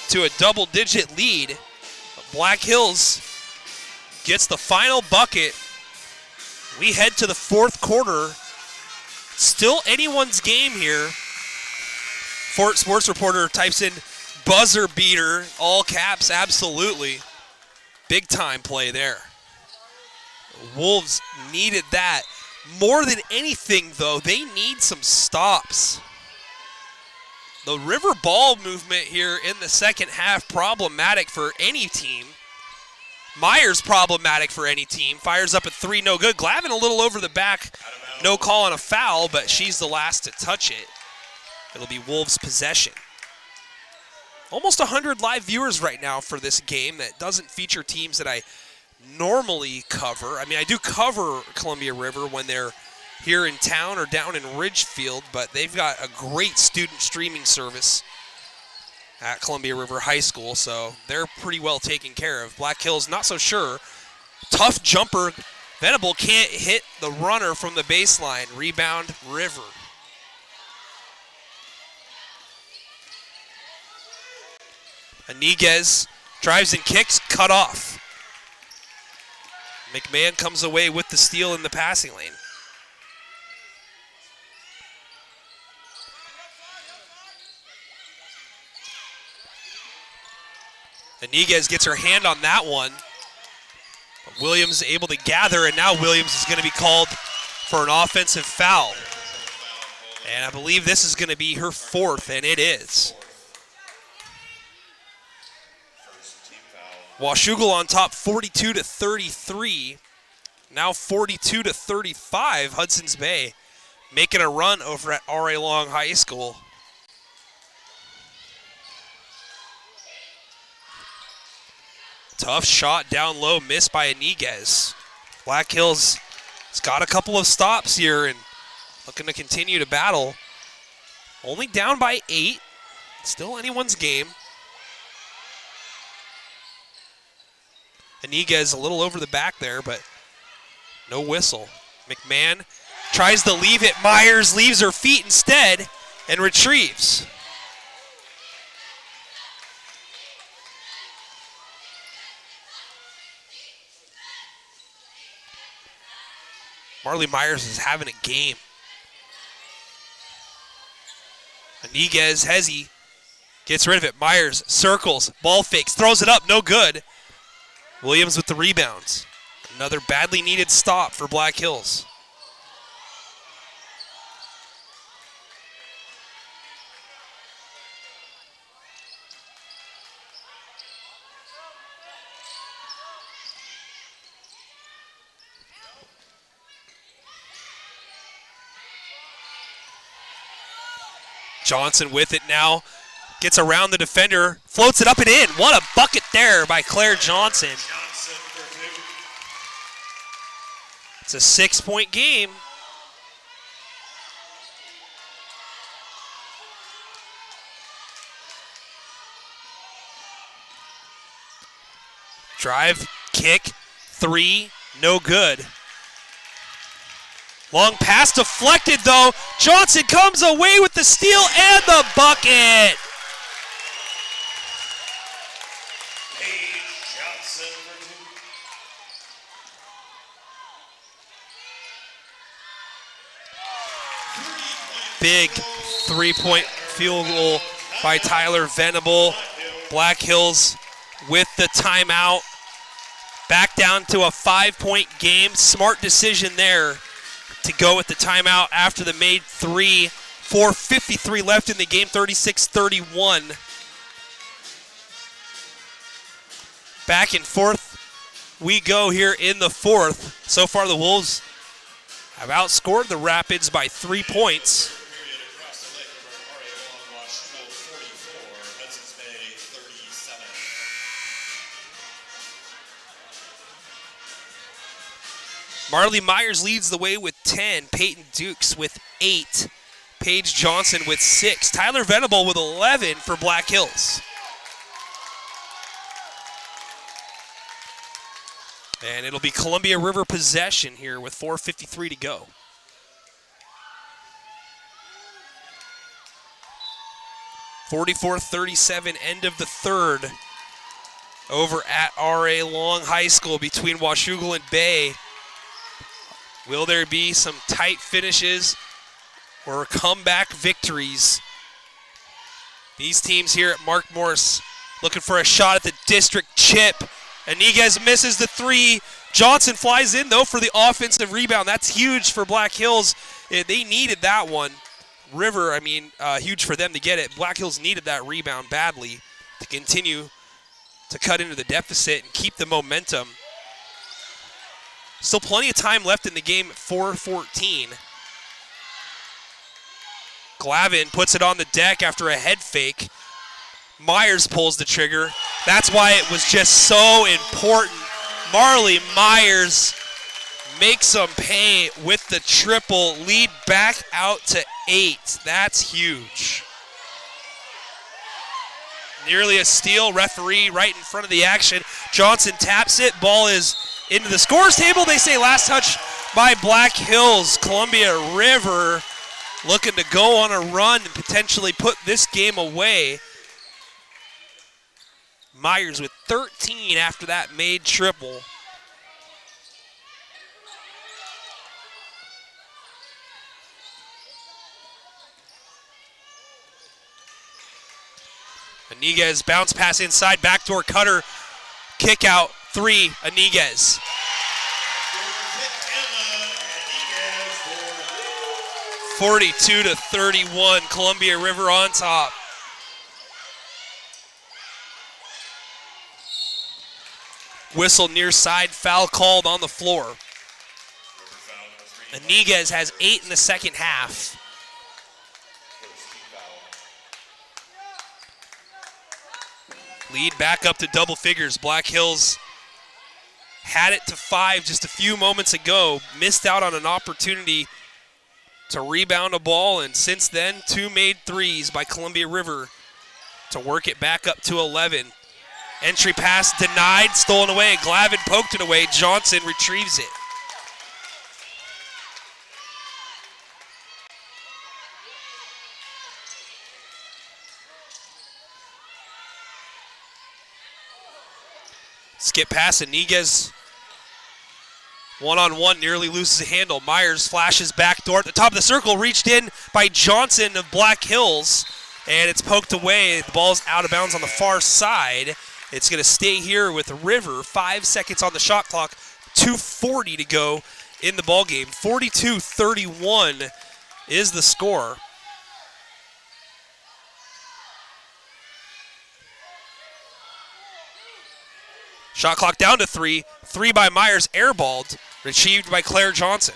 to a double-digit lead. Black Hills gets the final bucket. We head to the fourth quarter. Still anyone's game here. Fort Sports Reporter types in buzzer beater, all caps, absolutely. Big time play there. Wolves needed that. More than anything, though, they need some stops. The River ball movement here in the second half, problematic for any team. Myers problematic for any team. Fires up at 3, no good. Glavin a little over the back. No call on a foul, but she's the last to touch it. It'll be Wolves' possession. Almost 100 live viewers right now for this game that doesn't feature teams that I normally cover. I mean, I do cover Columbia River when they're here in town or down in Ridgefield, but they've got a great student streaming service at Columbia River High School, so they're pretty well taken care of. Black Hills, not so sure. Tough jumper. Venable can't hit the runner from the baseline. Rebound, River. Iniguez drives and kicks, cut off. McMahon comes away with the steal in the passing lane. Iniguez gets her hand on that one. But Williams able to gather, and now Williams is going to be called for an offensive foul. And I believe this is going to be her fourth, and it is. Washougal on top 42-33. Now 42-35. Hudson's Bay making a run over at R.A. Long High School. Tough shot down low, missed by Iniguez. Black Hills has got a couple of stops here and looking to continue to battle. Only down by 8. Still anyone's game. Iniguez a little over the back there, but no whistle. McMahon tries to leave it. Myers leaves her feet instead and retrieves. Marley Myers is having a game. Iniguez, Hezzy gets rid of it. Myers circles, ball fakes, throws it up, no good. Williams with the rebounds. Another badly needed stop for Black Hills. Johnson with it now. Gets around the defender. Floats it up and in. What a bucket there by Claire Johnson. It's a 6-point game. Drive, kick, 3, no good. Long pass deflected though. Johnson comes away with the steal and the bucket. Big 3-point field goal by Tyler Venable. Black Hills with the timeout. Back down to a 5-point game. Smart decision there to go with the timeout after the made 3. 4:53 left in the game, 36-31. Back and forth we go here in the fourth. So far the Wolves have outscored the Rapids by 3 points. Marley Myers leads the way with 10. Peyton Dukes with 8. Paige Johnson with 6. Tyler Venable with 11 for Black Hills. And it'll be Columbia River possession here with 4:53 to go. (44-37) end of the third over at R.A. Long High School between Washougal and Bay. Will there be some tight finishes or comeback victories? These teams here at Mark Morris looking for a shot at the district chip. Iniguez misses the 3. Johnson flies in, though, for the offensive rebound. That's huge for Black Hills. They needed that one. River, huge for them to get it. Black Hills needed that rebound badly to continue to cut into the deficit and keep the momentum. Still plenty of time left in the game at 4:14. Glavin puts it on the deck after a head fake. Myers pulls the trigger. That's why it was just so important. Marley Myers makes them pay with the triple. Lead back out to 8. That's huge. Nearly a steal. Referee right in front of the action. Johnson taps it. Ball is into the scores table. They say last touch by Black Hills. Columbia River looking to go on a run and potentially put this game away. Myers with 13 after that made triple. Iniguez bounce pass inside, backdoor cutter, kick out, 3, Iniguez. 42-31, Columbia River on top. Whistle near side, foul called on the floor. Iniguez has 8 in the second half. Lead back up to double figures. Black Hills had it to 5 just a few moments ago. Missed out on an opportunity to rebound a ball, and since then, 2 made threes by Columbia River to work it back up to 11. Entry pass denied, stolen away. Glavin poked it away. Johnson retrieves it. Skip pass, Iniguez one-on-one nearly loses a handle. Myers flashes back door at the top of the circle, reached in by Johnson of Black Hills, and it's poked away. The ball's out of bounds on the far side. It's going to stay here with River. 5 seconds on the shot clock, 2:40 to go in the ball game. 42-31 is the score. Shot clock down to 3. 3 by Myers, airballed, retrieved by Claire Johnson.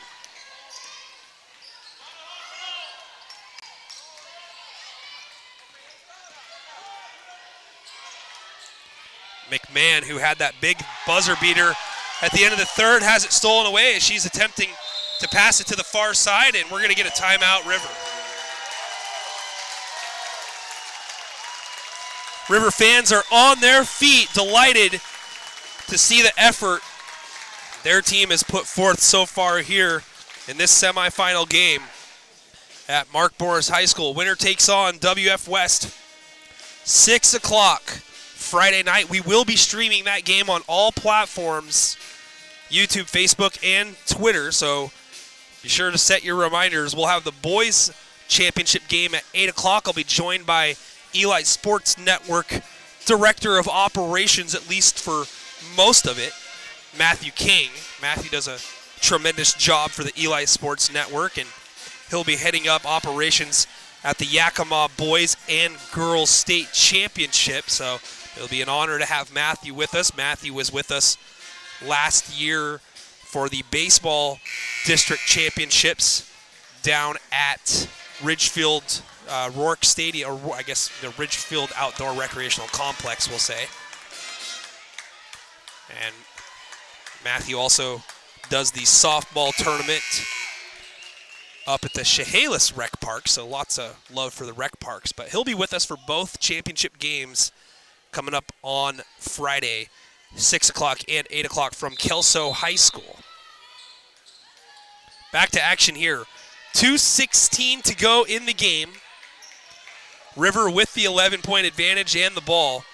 McMahon, who had that big buzzer beater at the end of the third, has it stolen away as she's attempting to pass it to the far side, and we're going to get a timeout, River. River fans are on their feet, delighted to see the effort their team has put forth so far here in this semifinal game at Mark Boris High School. Winner takes on WF West. 6 o'clock Friday night. We will be streaming that game on all platforms, YouTube, Facebook, and Twitter, so be sure to set your reminders. We'll have the boys championship game at 8 o'clock. I'll be joined by Eli Sports Network Director of Operations, at least for most of it, Matthew King. Matthew does a tremendous job for the Eli Sports Network, and he'll be heading up operations at the Yakima Boys and Girls State Championship, so it'll be an honor to have Matthew with us. Matthew was with us last year for the baseball district championships down at Ridgefield Rourke Stadium, or I guess the Ridgefield Outdoor Recreational Complex, we'll say. And Matthew also does the softball tournament up at the Chehalis Rec Park, so lots of love for the rec parks. But he'll be with us for both championship games coming up on Friday, 6 o'clock and 8 o'clock from Kelso High School. Back to action here. 2:16 to go in the game. River with the 11-point advantage and the ball.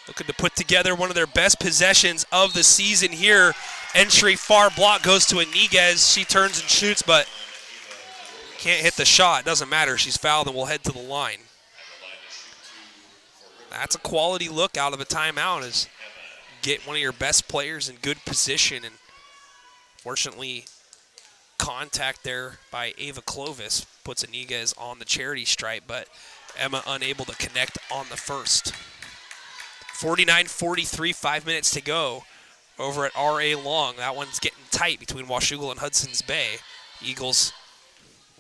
Looking to put together one of their best possessions of the season here. Entry far block goes to Iniguez. She turns and shoots, but can't hit the shot. Doesn't matter. She's fouled and will head to the line. That's a quality look out of a timeout, is get one of your best players in good position, and fortunately contact there by Ava Clovis puts Iniguez on the charity stripe, but Emma unable to connect on the first. 49-43, 5 minutes to go over at R.A. Long. That one's getting tight between Washougal and Hudson's Bay. Eagles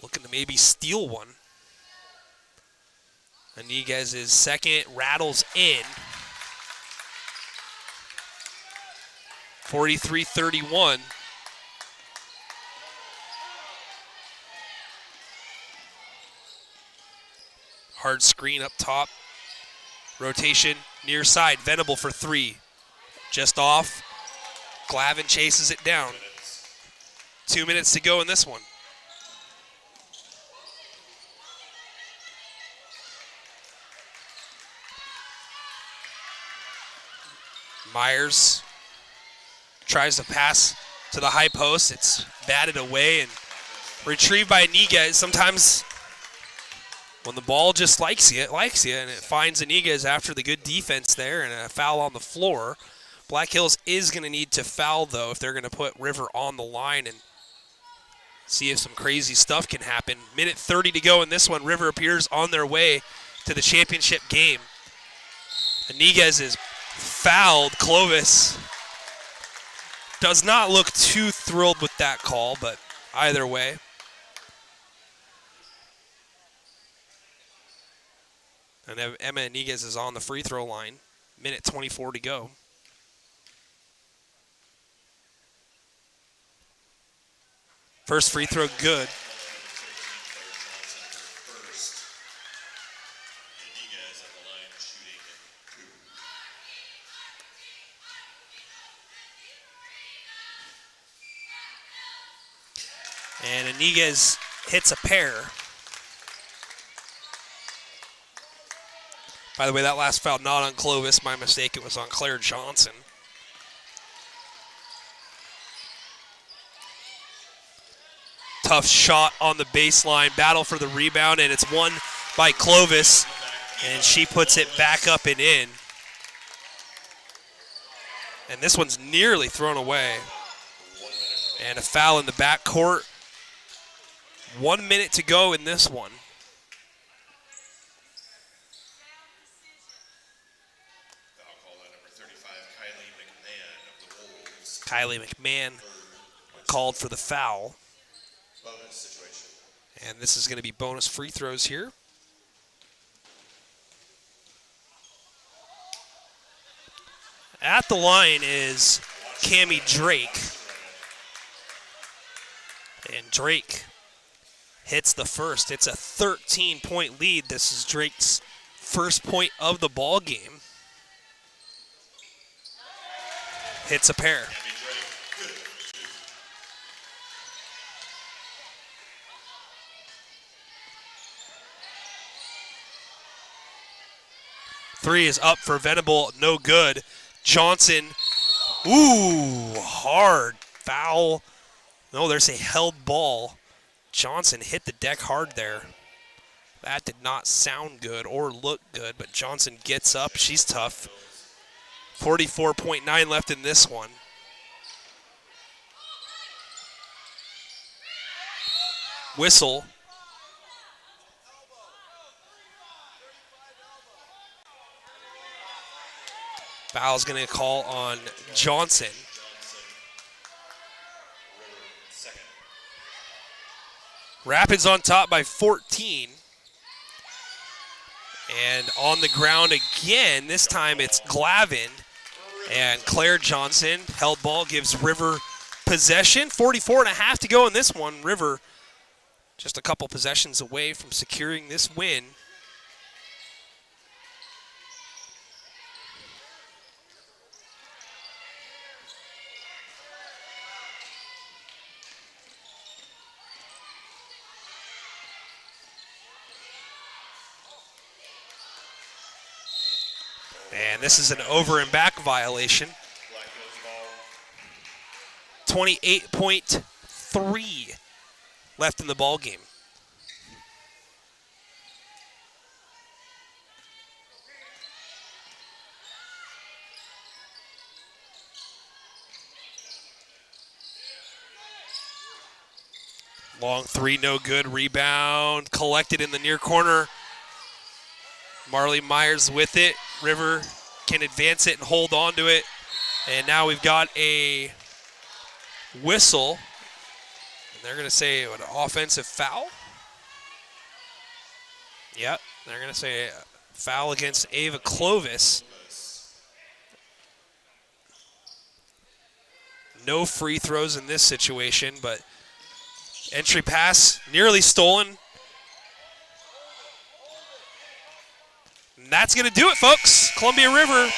looking to maybe steal one. Iniguez's second rattles in. 43-31. Hard screen up top Rotation near side. Venable for 3. Just off. Glavin chases it down. 2 minutes to go in this one. Myers tries to pass to the high post. It's batted away and retrieved by Iniguez. Sometimes when the ball just likes you, and it finds Iniguez after the good defense there and a foul on the floor. Black Hills is going to need to foul, though, if they're going to put River on the line and see if some crazy stuff can happen. Minute 30 to go in this one. River appears on their way to the championship game. Iniguez is fouled. Clovis does not look too thrilled with that call, but either way. And Emma Iniguez is on the free throw line. Minute 24 to go. First free throw good. And Iniguez hits a pair. By the way, that last foul not on Clovis. My mistake, it was on Claire Johnson. Tough shot on the baseline. Battle for the rebound, and it's won by Clovis. And she puts it back up and in. And this one's nearly thrown away. And a foul in the backcourt. 1 minute to go in this one. Kylie McMahon called for the foul. And this is going to be bonus free throws here. At the line is Cammie Drake. And Drake hits the first. It's a 13-point lead. This is Drake's first point of the ball game. Hits a pair. Three is up for Venable, no good. Johnson, ooh, hard foul. No, there's a held ball. Johnson hit the deck hard there. That did not sound good or look good, but Johnson gets up. She's tough. 44.9 left in this one. Whistle. Foul's going to call on Johnson. Rapids on top by 14. And on the ground again, this time it's Glavin and Claire Johnson. Held ball gives River possession. 44.5 to go in this one. River just a couple possessions away from securing this win. And this is an over and back violation. 28.3 left in the ball game. Long three, no good. Rebound collected in the near corner. Marley Myers with it. River can advance it and hold on to it. And now we've got a whistle. And they're going to say an offensive foul. Yep, they're going to say a foul against Ava Clovis. No free throws in this situation, but entry pass nearly stolen. And that's going to do it, folks. Columbia River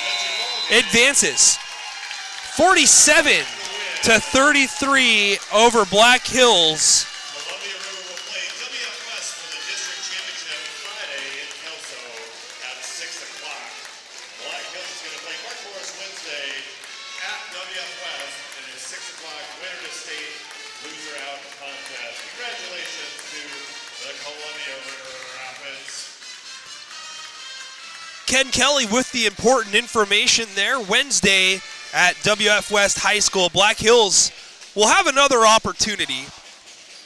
advances 47-33 over Black Hills. Columbia River will play WF West for the district championship Friday in Kelso at 6 o'clock. Black Hills is going to play Mark Morris Wednesday at WF West in a 6 o'clock winner to state, loser out contest. Congratulations to the Columbia River Rapids. Ken Kelly with the important information there. Wednesday at WF West High School, Black Hills will have another opportunity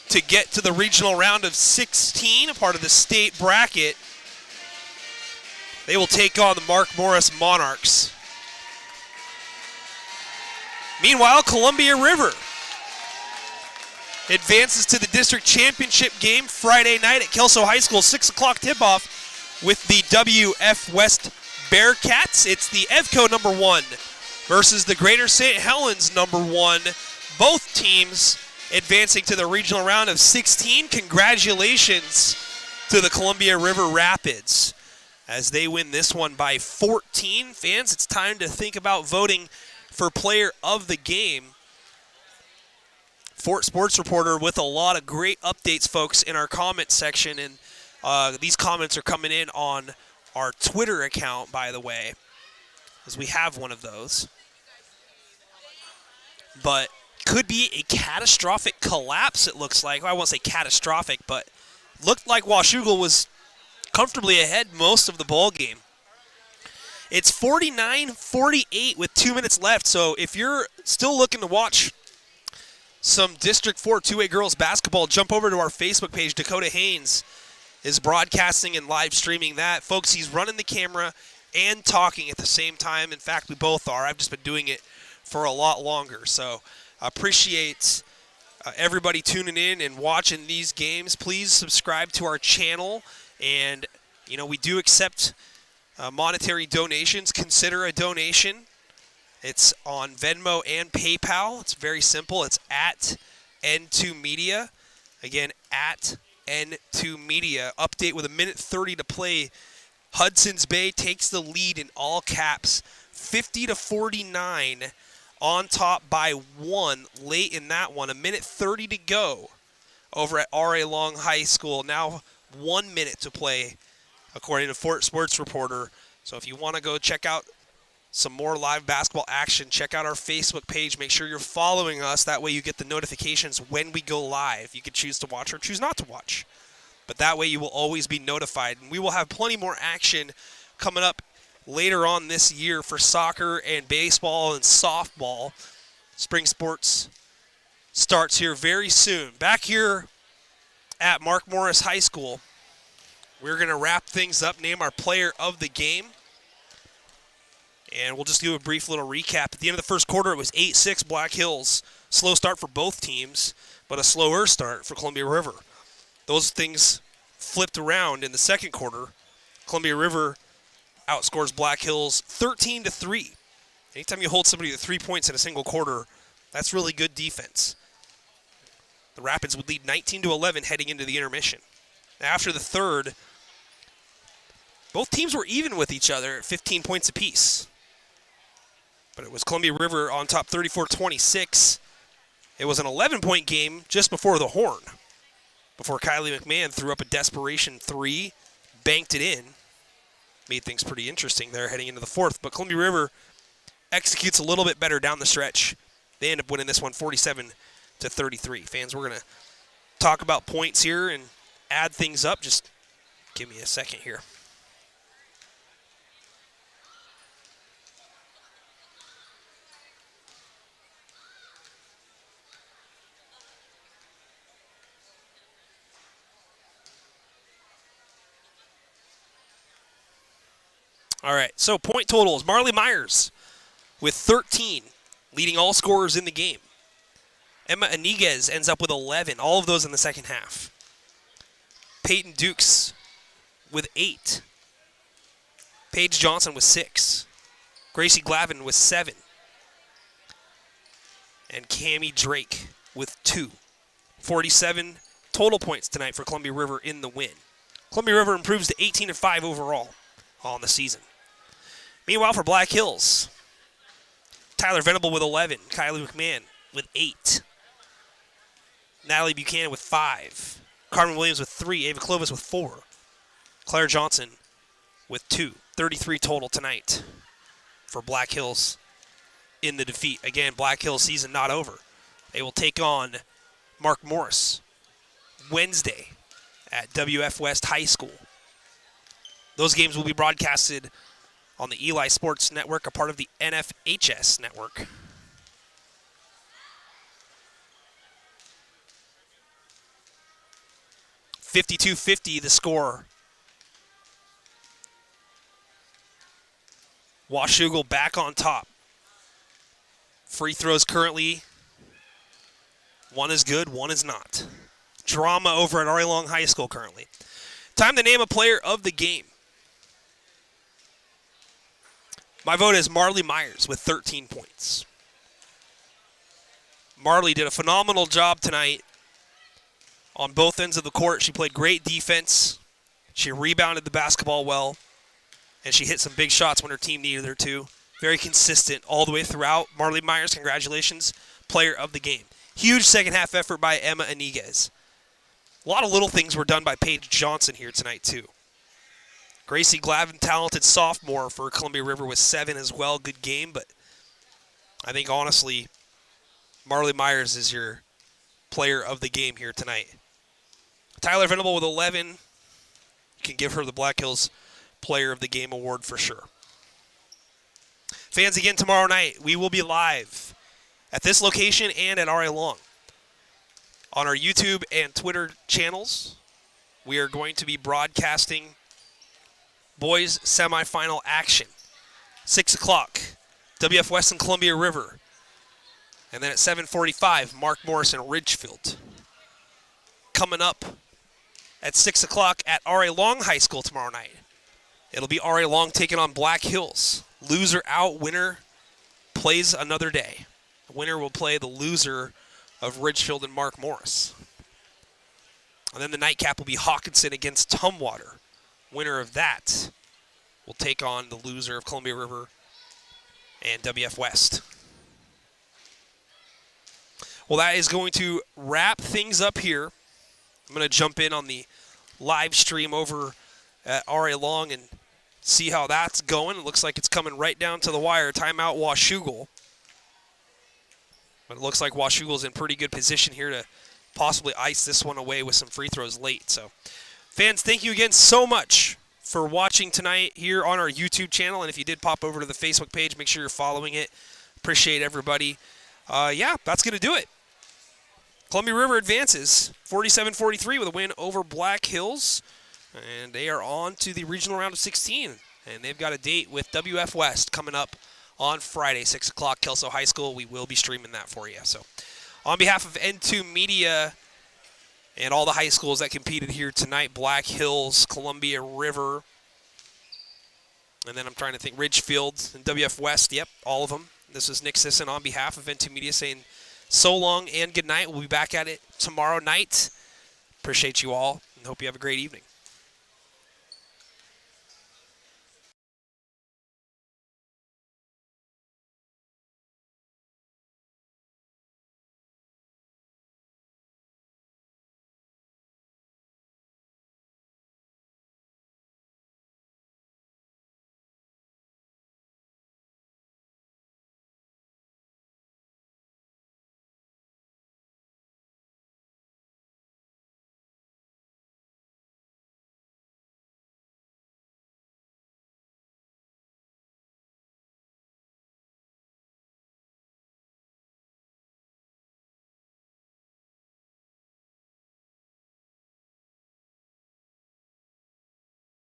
to get to the regional round of 16, a part of the state bracket. They will take on the Mark Morris Monarchs. Meanwhile, Columbia River advances to the district championship game Friday night at Kelso High School, 6 o'clock tip-off with the WF West Bearcats. It's the EVCO number 1 versus the Greater St. Helens number 1. Both teams advancing to the regional round of 16. Congratulations to the Columbia River Rapids as they win this one by 14. Fans, it's time to think about voting for player of the game. Fort Sports Reporter with a lot of great updates, folks, in our comment section. And these comments are coming in on our Twitter account, by the way, as we have one of those. But could be a catastrophic collapse, it looks like. Well, I won't say catastrophic, but looked like Washougal was comfortably ahead most of the ball game. It's 49-48 with 2 minutes left, so if you're still looking to watch some District 4 2A girls basketball, jump over to our Facebook page. Dakota Haynes is broadcasting and live streaming that. Folks, he's running the camera and talking at the same time. In fact, we both are. I've just been doing it for a lot longer. So I appreciate everybody tuning in and watching these games. Please subscribe to our channel. And, you know, we do accept monetary donations. Consider a donation. It's on Venmo and PayPal. It's very simple. It's at N2 Media. Again, at N2 Media. Update with 1:30 to play. Hudson's Bay takes the lead in all caps, 50-49, on top by 1 late in that one. 1:30 to go over at R.A. Long High School. Now 1 minute to play, according to Fort Sports Reporter. So if you want to go check out some more live basketball action, check out our Facebook page. Make sure you're following us. That way you get the notifications when we go live. You can choose to watch or choose not to watch. But that way you will always be notified. And we will have plenty more action coming up later on this year for soccer and baseball and softball. Spring sports starts here very soon. Back here at Mark Morris High School, we're going to wrap things up, name our player of the game. And we'll just do a brief little recap. At the end of the first quarter, it was 8-6 Black Hills. Slow start for both teams, but a slower start for Columbia River. Those things flipped around in the second quarter. Columbia River outscores Black Hills 13-3. Anytime you hold somebody to 3 points in a single quarter, that's really good defense. The Rapids would lead 19-11 heading into the intermission. After the third, both teams were even with each other at 15 points apiece. But it was Columbia River on top 34-26. It was an 11-point game just before the horn, before Kylie McMahon threw up a desperation 3, banked it in. Made things pretty interesting there heading into the fourth. But Columbia River executes a little bit better down the stretch. They end up winning this one 47-33. Fans, we're going to talk about points here and add things up. Just give me a second here. All right, so point totals. Marley Myers with 13, leading all scorers in the game. Emma Iniguez ends up with 11, all of those in the second half. Peyton Dukes with 8. Paige Johnson with 6. Gracie Glavin with 7. And Cammie Drake with 2. 47 total points tonight for Columbia River in the win. Columbia River improves to 18-5 overall. on the season. Meanwhile, for Black Hills, Tyler Venable with 11, Kylie McMahon with 8, Natalie Buchanan with 5, Carmen Williams with 3, Ava Clovis with 4, Claire Johnson with 2. 33 total tonight for Black Hills in the defeat. Again, Black Hills season not over. They will take on Mark Morris Wednesday at WF West High School. Those games will be broadcasted on the Eli Sports Network, a part of the NFHS network. .52-50 the score. Washougal back on top. Free throws currently, one is good, one is not. Drama over at Ari Long High School currently. Time to name a player of the game. My vote is Marley Myers with 13 points. Marley did a phenomenal job tonight on both ends of the court. She played great defense. She rebounded the basketball well. And she hit some big shots when her team needed her to. Very consistent all the way throughout. Marley Myers, congratulations, player of the game. Huge second-half effort by Emma Iniguez. A lot of little things were done by Paige Johnson here tonight, too. Gracie Glavin, talented sophomore for Columbia River, with 7 as well. Good game, but I think, honestly, Marley Myers is your player of the game here tonight. Tyler Venable with 11. You can give her the Black Hills Player of the Game award for sure. Fans, again tomorrow night, we will be live at this location and at Ari Long. On our YouTube and Twitter channels, we are going to be broadcasting boys semifinal action. 6 o'clock, WF West and Columbia River. And then at 7:45, Mark Morris and Ridgefield. Coming up at 6 o'clock at Ari Long High School tomorrow night. It'll be Ari Long taking on Black Hills. Loser out, winner plays another day. The winner will play the loser of Ridgefield and Mark Morris. And then the nightcap will be Hawkinson against Tumwater. Winner of that will take on the loser of Columbia River and WF West. Well, that is going to wrap things up here. I'm going to jump in on the live stream over at Ari Long and see how that's going. It looks like it's coming right down to the wire. Timeout Washougal. But it looks like Washougal's in pretty good position here to possibly ice this one away with some free throws late. So, fans, thank you again so much for watching tonight here on our YouTube channel. And if you did pop over to the Facebook page, make sure you're following it. Appreciate everybody. Yeah, that's going to do it. Columbia River advances 47-43 with a win over Black Hills. And they are on to the regional round of 16. And they've got a date with WF West coming up on Friday, 6 o'clock, Kelso High School. We will be streaming that for you. So, on behalf of N2 Media and all the high schools that competed here tonight, Black Hills, Columbia River, and then I'm trying to think, Ridgefield and WF West, yep, all of them. This is Nick Sisson on behalf of N2 Media saying so long and good night. We'll be back at it tomorrow night. Appreciate you all and hope you have a great evening.